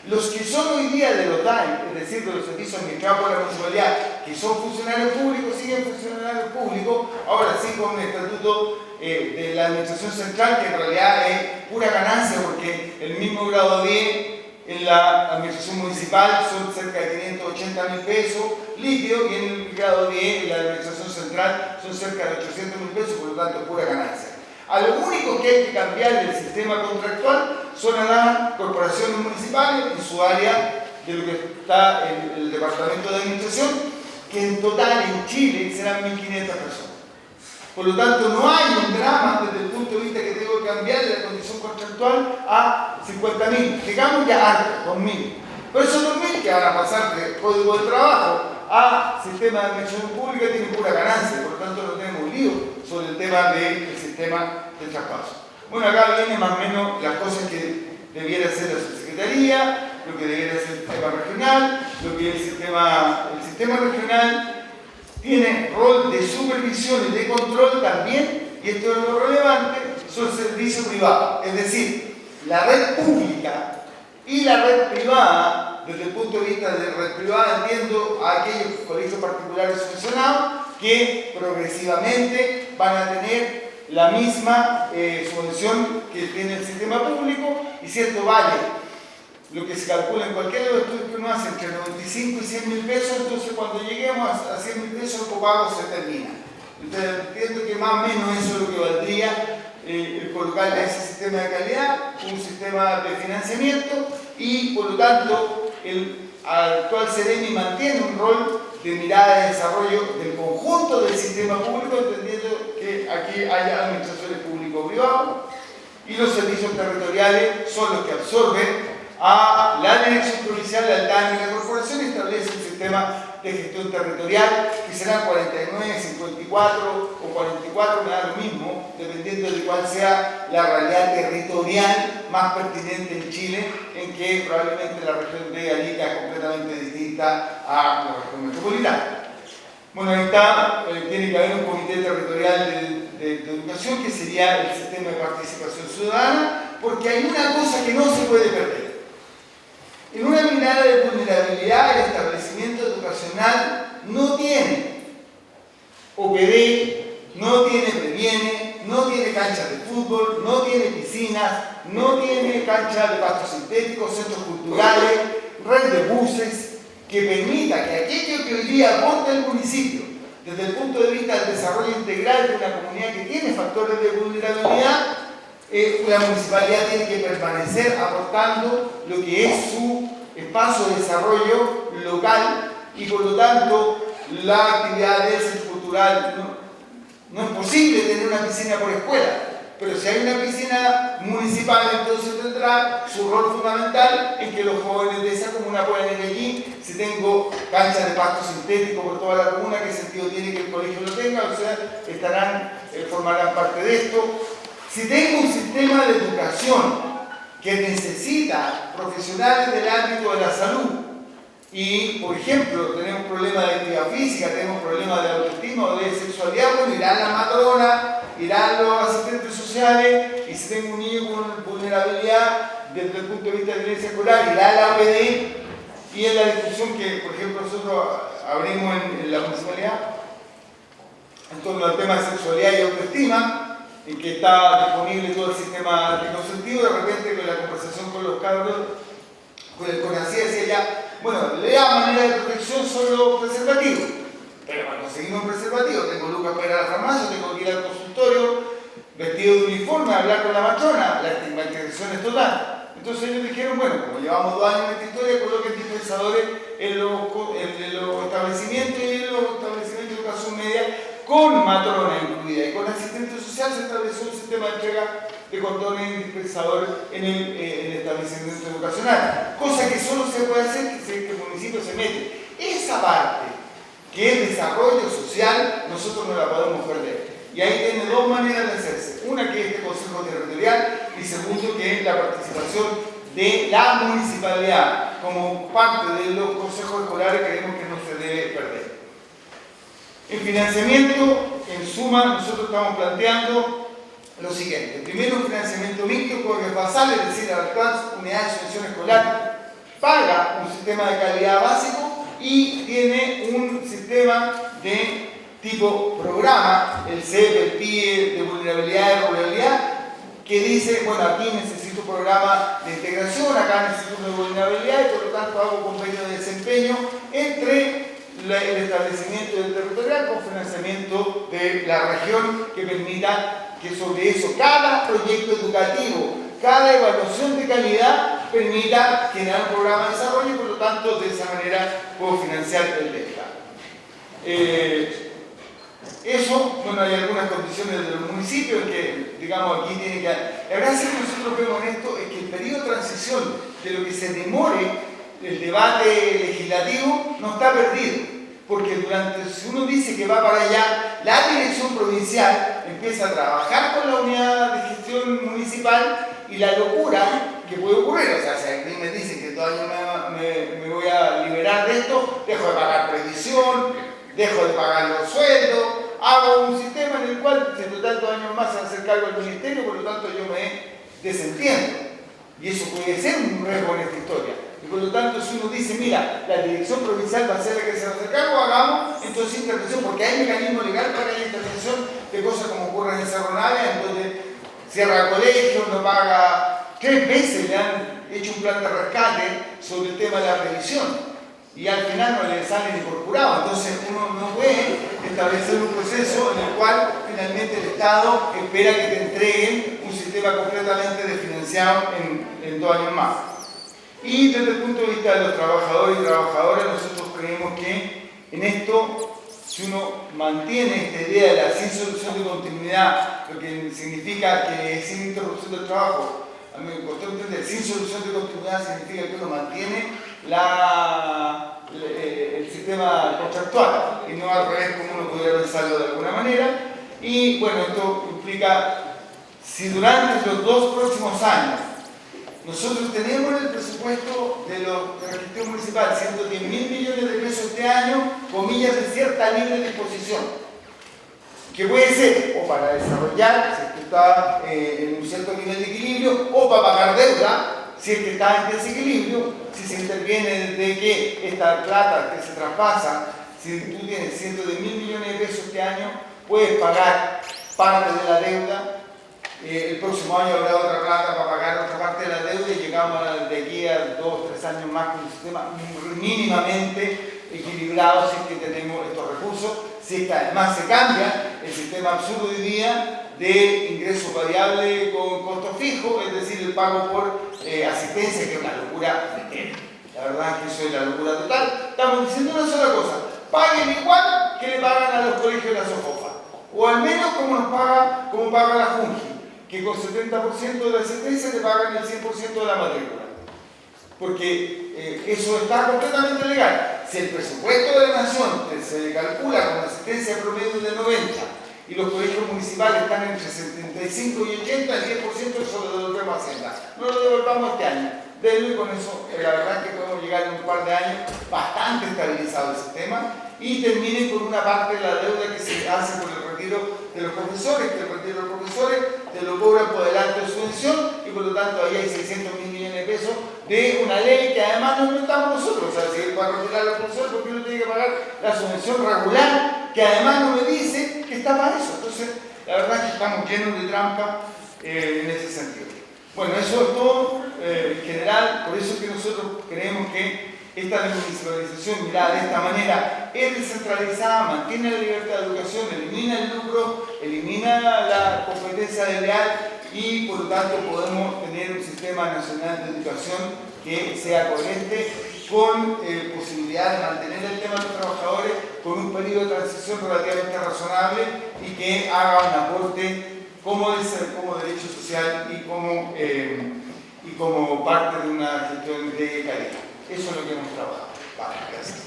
Los que son hoy día de los DAE, es decir, de los servicios administrados por la municipalidad, que son funcionarios públicos, siguen funcionarios públicos, ahora sí con el estatuto de la administración central, que en realidad es pura ganancia, porque el mismo grado 10 en la administración municipal son cerca de 580.000 pesos líquidos, y en el grado 10 en la administración central son cerca de 800.000 pesos, por lo tanto es pura ganancia. A lo único que hay que cambiar del sistema contractual son a las corporaciones municipales en su área de lo que está en el departamento de administración, que en total en Chile serán 1.500 personas. Por lo tanto, no hay un drama desde el punto de vista que tengo que cambiar de la condición contractual a 50.000. Digamos ya alto, 2.000. Pero esos 2.000 que van a pasar de código de trabajo a sistema de administración pública tienen pura ganancia, por lo tanto no tenemos lío sobre el tema del sistema de traspaso. Bueno, acá vienen más o menos las cosas que debiera hacer la subsecretaría, lo que debiera hacer el sistema regional, lo que el sistema regional tiene rol de supervisión y de control también, y esto es lo relevante, son servicios privados, es decir, la red pública y la red privada. Desde el punto de vista de red privada entiendo a aquellos colegios particulares subvencionados que progresivamente van a tener la misma subvención que tiene el sistema público, y cierto vale lo que se calcula en cualquier de los estudios que uno hace entre 95 y 100.000 pesos, entonces cuando lleguemos a 100.000 pesos el copago se termina. Entonces entiendo que más o menos eso es lo que valdría el colocarle a ese sistema de calidad, un sistema de financiamiento, y por lo tanto el actual Ceremi mantiene un rol de mirada de desarrollo del conjunto del sistema público, entendiendo que aquí haya administraciones público-privadas, y los servicios territoriales son los que absorben a la dirección provincial, al DANE y la corporación, y establece un sistema de gestión territorial que será 49, 54 o 44, me da lo mismo, dependiendo de cuál sea la realidad territorial más pertinente en Chile, en que probablemente la región de Arica es completamente distinta a la región metropolitana. Bueno, ahí está, tiene que haber un comité territorial de educación, que sería el sistema de participación ciudadana, porque hay una cosa que no se puede perder. En una mirada de vulnerabilidad, el establecimiento educacional no tiene OPD, no tiene previene, no tiene canchas de fútbol, no tiene piscinas, no tiene canchas de pastos sintéticos, centros culturales, red de buses, que permita que aquello que hoy día aporta el municipio, desde el punto de vista del desarrollo integral de una comunidad que tiene factores de vulnerabilidad, la municipalidad tiene que permanecer aportando lo que es su espacio de desarrollo local, y por lo tanto la actividad del centro cultural no es posible tener una piscina por escuela, pero si hay una piscina municipal, entonces tendrá su rol fundamental en que los jóvenes de esa comuna puedan ir allí. Si tengo canchas de pasto sintético por toda la comuna, ¿qué sentido tiene que el colegio lo tenga? O sea, formarán parte de esto. Si tengo un sistema de educación que necesita profesionales del ámbito de la salud, y, por ejemplo, tenemos problemas de actividad física, tenemos problemas de autoestima o de sexualidad, bueno, irán las matronas, irán los asistentes sociales, y si tengo un niño con vulnerabilidad desde el punto de vista de violencia escolar, irá la OPD. Y en la discusión que, por ejemplo, nosotros abrimos en la municipalidad en torno al tema de sexualidad y autoestima, en que está disponible todo el sistema anticonceptivo, de repente con la conversación con los cabros, con el CONACYT, decía ya, bueno, la manera de protección son los preservativos, pero para conseguir un preservativo tengo lucas para ir a la farmacia, tengo que ir al consultorio, vestido de uniforme, a hablar con la matrona, la estigmatización es total. Entonces ellos dijeron, bueno, como llevamos 2 años en esta historia, coloquen dispensadores en los establecimientos y en los establecimientos de educación media, con matrona incluida y con asistente social, se estableció un sistema de entrega de condones y dispensadores en el establecimiento educacional, cosa que solo se puede hacer si el municipio se mete. Esa parte, que es desarrollo social, nosotros no la podemos perder. Y ahí tiene 2 maneras de hacerse. Una, que es este Consejo Territorial, y segundo, que es la participación de la municipalidad como parte de los consejos escolares. Creemos que no se debe perder. En financiamiento, en suma, nosotros estamos planteando lo siguiente. Primero, un financiamiento mixto, porque basal, es decir, la actual unidad de subvención escolar paga un sistema de calidad básico y tiene un sistema de tipo programa, el CEP, el PIE, de vulnerabilidad y ruralidad, que dice, bueno, aquí necesito un programa de integración, acá necesito una vulnerabilidad, y por lo tanto hago convenio de desempeño entre el establecimiento del territorial con financiamiento de la región, que permita que sobre eso cada proyecto educativo, cada evaluación de calidad permita generar un programa de desarrollo, y por lo tanto de esa manera puedo financiar el DECA. Eso, bueno, hay algunas condiciones de los municipios que, digamos, aquí tiene que... La gracia que nosotros vemos en esto es que el periodo de transición de lo que se demore el debate legislativo no está perdido, porque si uno dice que va para allá, la dirección provincial empieza a trabajar con la unidad de gestión municipal, y la locura que puede ocurrir, o sea, si a mí me dicen que todo año me voy a liberar de esto, dejo de pagar previsión, dejo de pagar los sueldos, hago un sistema en el cual, si en tantos años más se va a hacer cargo del ministerio, por lo tanto yo me desentiendo. Y eso puede ser un riesgo en esta historia. Y por lo tanto, si uno dice, mira, la dirección provincial va a ser la que se va a hacer cargo, hagamos entonces intervención, porque hay mecanismo legal para la intervención de cosas como ocurre en Cerro Navia, en donde cierra colegio, no paga. 3 veces le han hecho un plan de rescate sobre el tema de la previsión, y al final no le sale ni por curado. Entonces uno no puede establecer un proceso en el cual finalmente el Estado espera que te entreguen un sistema completamente desfinanciado en 2 años más. Y desde el punto de vista de los trabajadores y trabajadoras, nosotros creemos que en esto, si uno mantiene esta idea de la sin solución de continuidad, lo que significa que es sin interrupción del trabajo, a mí me costó entender, sin solución de continuidad significa que uno mantiene el sistema contractual y no al revés, como uno pudiera pensarlo de alguna manera. Y bueno, esto implica, si durante los 2 próximos años nosotros tenemos en el presupuesto de la gestión municipal 110.000 millones de pesos este año, comillas de cierta libre disposición, que puede ser o para desarrollar, si es que está en un cierto nivel de equilibrio, o para pagar deuda, si es que está en desequilibrio, si se interviene desde que esta plata que se traspasa, si tú tienes cientos de mil millones de pesos este año, puedes pagar parte de la deuda. El próximo año habrá otra plata para pagar otra parte de la deuda y llegamos de aquí a 2 o 3 años más con un sistema mínimamente equilibrado si es que tenemos estos recursos. Si es que además se cambia el sistema absurdo hoy día de ingreso variable con costo fijo, es decir, el pago por asistencia, que es una locura. La verdad es que eso es la locura total. Estamos diciendo una sola cosa: paguen igual que le pagan a los colegios de la SOFOFA, o al menos como paga la Junji, que con 70% de la asistencia te pagan el 100% de la matrícula. Porque eso está completamente legal. Si el presupuesto de la nación se calcula con asistencia promedio de 90 y los colegios municipales están entre 75 y 80, el 10% eso lo devolvemos a Hacienda. No lo devolvamos este año. Denlo y con eso la verdad es que podemos llegar en un par de años bastante estabilizado el sistema y terminen con una parte de la deuda que se hace por el retiro de los profesores, que el retiro de los profesores te lo cobran por delante de subvención y por lo tanto ahí hay 600 mil millones de pesos de una ley que además no inventamos nosotros. O sea, si él va a retirar a los profesores, ¿por qué no tiene que pagar la subvención regular que además no me dice que está para eso? Entonces, la verdad es que estamos llenos de trampa en ese sentido. Bueno, eso es todo en general, por eso es que nosotros creemos que esta municipalización mirada de esta manera es descentralizada, mantiene la libertad de educación, elimina el lucro, elimina la competencia desleal y por lo tanto podemos tener un sistema nacional de educación que sea coherente, con posibilidad de mantener el tema de los trabajadores, con un periodo de transición relativamente razonable y que haga un aporte como derecho social y como parte de una gestión de calidad. Eso es lo que hemos trabajado. Vale, gracias.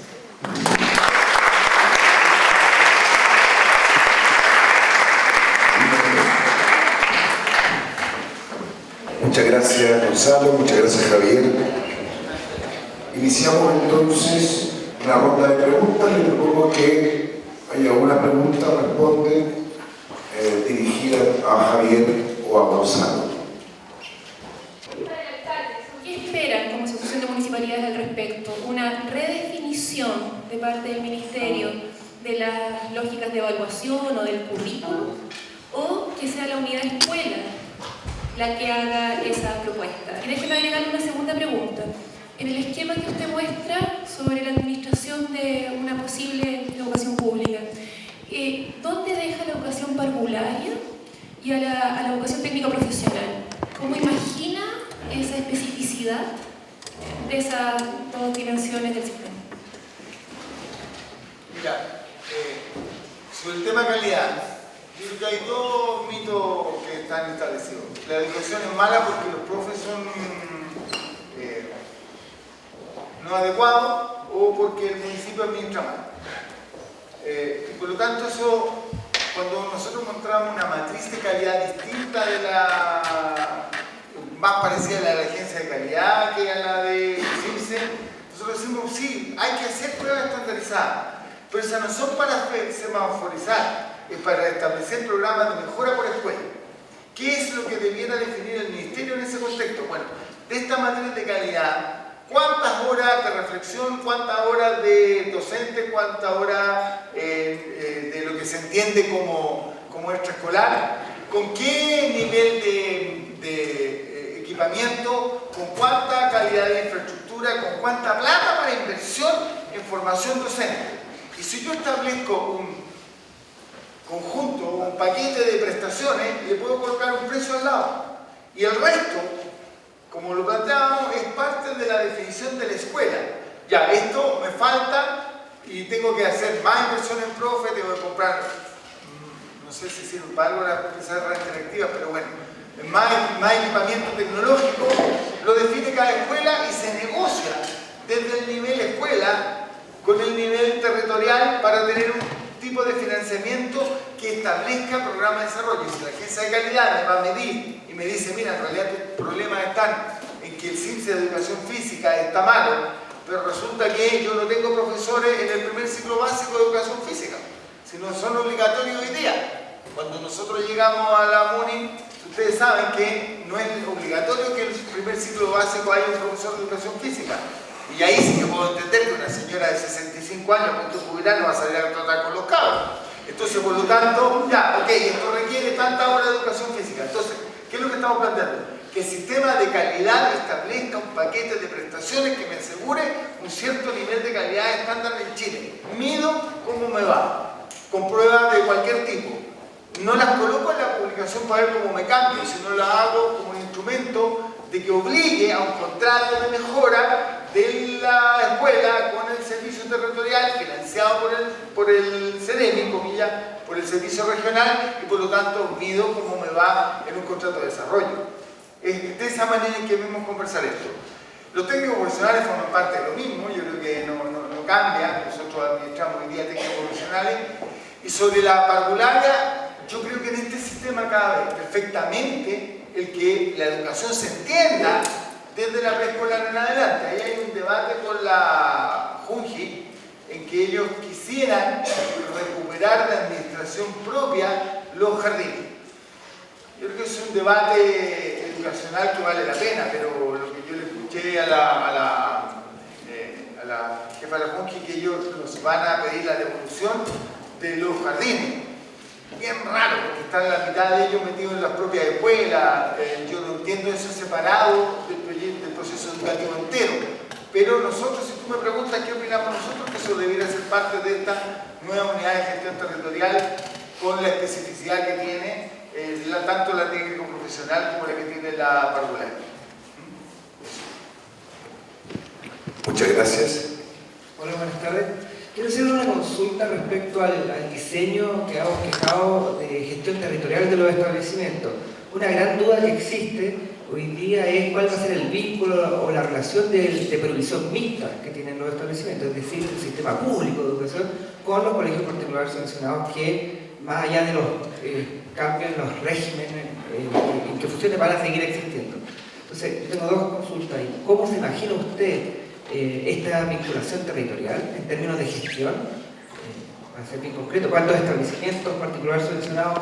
Muchas gracias, Gonzalo. Muchas gracias, Javier. Iniciamos entonces la ronda de preguntas. Le propongo que haya alguna pregunta, responde, dirigida a Javier o a Gonzalo. ¿Qué esperan como Asociación de Municipalidades al respecto? ¿Una redefinición de parte del Ministerio de las lógicas de evaluación o del currículum? ¿O que sea la unidad escuela la que haga esa propuesta? Y déjeme agregarle una segunda pregunta. En el esquema que usted muestra sobre la administración de una posible educación pública, ¿dónde deja la educación parvularia y a la educación técnica profesional? ¿Cómo imagina esa especificidad de esas dos dimensiones del sistema? Mira, sobre el tema calidad, yo creo que hay dos mitos que están establecidos. La educación es mala porque los profes son no adecuados o porque el municipio administra mal. Y por lo tanto eso, cuando nosotros mostramos una matriz de calidad distinta de más parecida a la de la agencia de calidad que a la de CIMSE, nosotros decimos, sí, hay que hacer pruebas estandarizadas, pero esas no son para semaforizar, es para establecer programas de mejora por escuela. ¿Qué es lo que debiera definir el Ministerio en ese contexto? Bueno, de esta matriz de calidad, ¿cuántas horas de reflexión, cuántas horas de docente, cuántas horas de lo que se entiende como extraescolar? ¿Con qué nivel de equipamiento? ¿Con cuánta calidad de infraestructura? ¿Con cuánta plata para inversión en formación docente? Y si yo establezco un conjunto, un paquete de prestaciones, le puedo colocar un precio al lado. Y el resto, como lo planteábamos, es parte de la definición de la escuela. Ya, esto me falta y tengo que hacer más inversión en profe, tengo que comprar, no sé si sirve para algo la pizarra interactiva, pero bueno, más equipamiento tecnológico, lo define cada escuela y se negocia desde el nivel escuela con el nivel territorial para tener un tipo de financiamiento que establezca programas de desarrollo. Si la agencia de calidad me va a medir y me dice, mira, en realidad tus problemas están en que el CIMSE de educación física está malo, pero resulta que yo no tengo profesores en el primer ciclo básico de educación física. si no son obligatorios hoy día. Cuando nosotros llegamos a la MUNI, ustedes saben que no es obligatorio que en el primer ciclo básico haya un profesor de educación física. Y ahí sí que puedo entender que una señora de 65 años a punto de jubilar no va a salir a tratar con los cabros. Entonces, por lo tanto, ya, ok, esto requiere tanta hora de educación física. Entonces, ¿qué es lo que estamos planteando? Que el sistema de calidad establezca un paquete de prestaciones que me asegure un cierto nivel de calidad estándar en Chile. Mido cómo me va, con pruebas de cualquier tipo. No las coloco en la publicación para ver cómo me cambio, sino las hago como un instrumento de que obligue a un contrato de mejora de la escuela con el servicio territorial financiado por el CEREMI, comillas, por el servicio regional, y por lo tanto mido cómo me va en un contrato de desarrollo. Es de esa manera en que debemos conversar esto. Los técnicos profesionales forman parte de lo mismo, yo creo que no cambia, nosotros administramos hoy día técnicos profesionales, y sobre la parvularia, yo creo que en este sistema cabe perfectamente el que la educación se entienda desde la preescolar en adelante. Ahí hay un debate con la Junji en que ellos quisieran recuperar de administración propia los jardines. Yo creo que es un debate educacional que vale la pena, pero lo que yo le escuché a la jefa de la Junji, que ellos nos van a pedir la devolución de los jardines. Bien raro, porque están la mitad de ellos metidos en las propias escuelas. Yo no entiendo eso separado del proceso educativo entero. Pero nosotros, si tú me preguntas qué opinamos nosotros, que eso debiera ser parte de esta nueva unidad de gestión territorial con la especificidad que tiene tanto la técnico profesional como la que tiene la parvularia. Muchas gracias. Hola, buenas tardes. Quiero hacer una consulta respecto al diseño que hemos quejado de gestión territorial de los establecimientos. Una gran duda que existe hoy día es cuál va a ser el vínculo o la relación de provisión mixta que tienen los establecimientos, es decir, el sistema público de educación con los colegios particulares subvencionados que, más allá de los cambios en los regímenes en que funcionen, van a seguir existiendo. Entonces, yo tengo dos consultas ahí. ¿Cómo se imagina usted esta vinculación territorial en términos de gestión? Para ser bien concreto, ¿cuántos establecimientos particulares subvencionados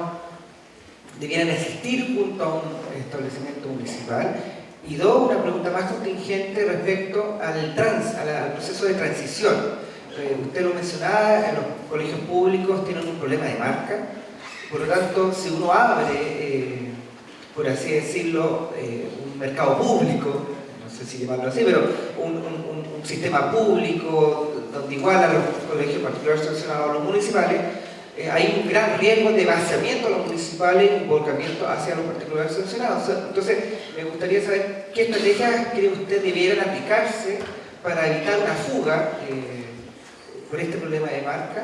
debieran existir junto a un establecimiento municipal? Y dos, una pregunta más contingente respecto al proceso de transición. Usted lo mencionaba, los colegios públicos tienen un problema de marca, por lo tanto, si uno abre, por así decirlo, un mercado público, no sé si llamarlo así, pero un sistema público donde igualan los colegios particulares subvencionados a los municipales, hay un gran riesgo de vaciamiento a los municipales y volcamiento hacia los particulares subvencionados. Entonces, me gustaría saber qué estrategias cree usted debieran aplicarse para evitar una fuga por este problema de marca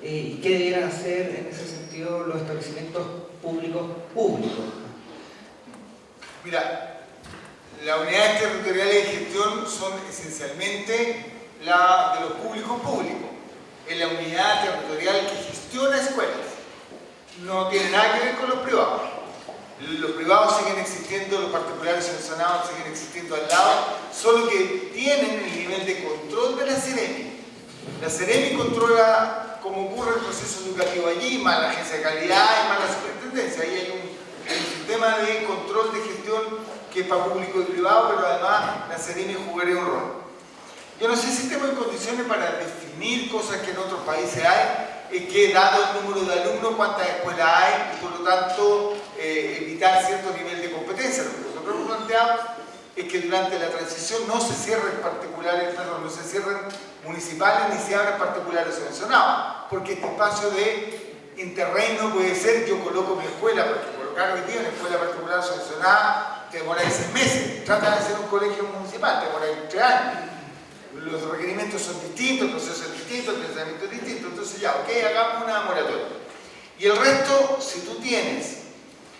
y qué debieran hacer en ese sentido los establecimientos públicos. Mira, las unidades territoriales de gestión son esencialmente la de los públicos. Es la unidad territorial que gestiona escuelas. No tiene nada que ver con los privados. Los privados siguen existiendo, los particulares subvencionados siguen existiendo al lado, solo que tienen el nivel de control de la CEREMI. La CEREMI controla cómo ocurre el proceso educativo allí, más la agencia de calidad y más la superintendencia. Ahí hay un sistema de control de gestión que es para público y privado, pero además la CEREMI jugaría un rol. Yo no sé si estamos en condiciones para definir cosas que en otros países hay, es que dado el número de alumnos, cuántas escuelas hay y por lo tanto evitar cierto nivel de competencia. Lo que nosotros planteamos es que durante la transición no se cierren particulares, perdón, no se cierren municipales ni se abren particulares subvencionados, porque este espacio de interreino puede ser yo coloco mi escuela, porque colocar hoy día una escuela particular subvencionada te demoráis 6 meses, trata de hacer un colegio municipal, te demoráis 3 años. Los requerimientos son distintos, el proceso es distinto, el pensamiento es distinto, entonces ya, ok, hagamos una moratoria. Y el resto, si tú tienes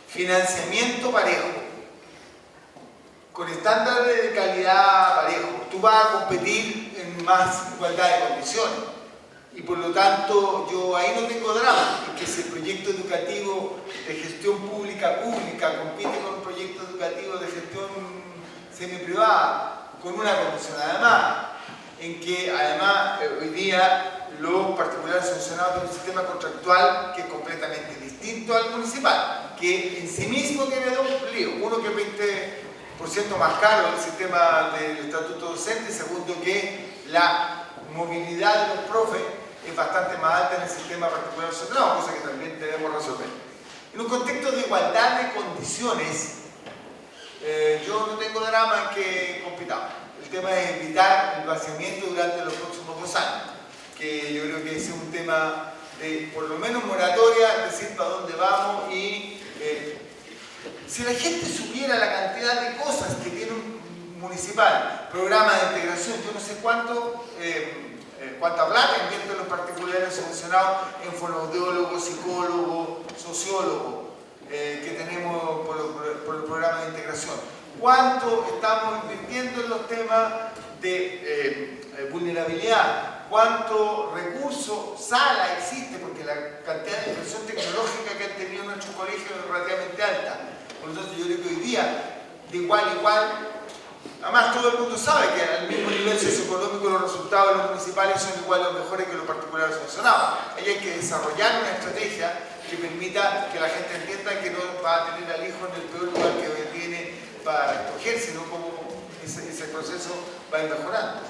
financiamiento parejo, con estándares de calidad parejo, tú vas a competir en más igualdad de condiciones. Y por lo tanto, yo ahí no tengo drama, es que si el proyecto educativo de gestión pública compite con un proyecto educativo de gestión semi-privada, con una condición además, en que además hoy día los particulares particulares subvencionados tienen un sistema contractual que es completamente distinto al municipal, que en sí mismo tiene dos líos. Uno, que es 20% más caro el sistema del estatuto docente, y segundo, que la movilidad de los profes es bastante más alta en el sistema particular subvencionado, cosa que también debemos resolver. En un contexto de igualdad de condiciones, yo no tengo drama en que compitamos. El tema es evitar el vaciamiento durante los próximos 2 años, que yo creo que ese es un tema de, por lo menos, moratoria, decir para dónde vamos. Y si la gente supiera la cantidad de cosas que tiene un municipal, programa de integración, yo no sé cuánta plata invierten los particulares subvencionados en fonoaudiólogos, psicólogos, sociólogos, que tenemos por el programa de integración. ¿Cuánto estamos invirtiendo en los temas de vulnerabilidad? ¿Cuánto recurso, sala existe? Porque la cantidad de inversión tecnológica que han tenido nuestros colegios es relativamente alta. Por lo tanto, yo creo que hoy día, de igual a igual, además todo el mundo sabe que al mismo nivel socioeconómico los resultados de los municipales son iguales o mejores que los particulares subvencionados. Ahí hay que desarrollar una estrategia que permita que la gente entienda que no va a tener al hijo en el peor lugar que tiene para escoger, sino cómo ese proceso va a ir mejorando.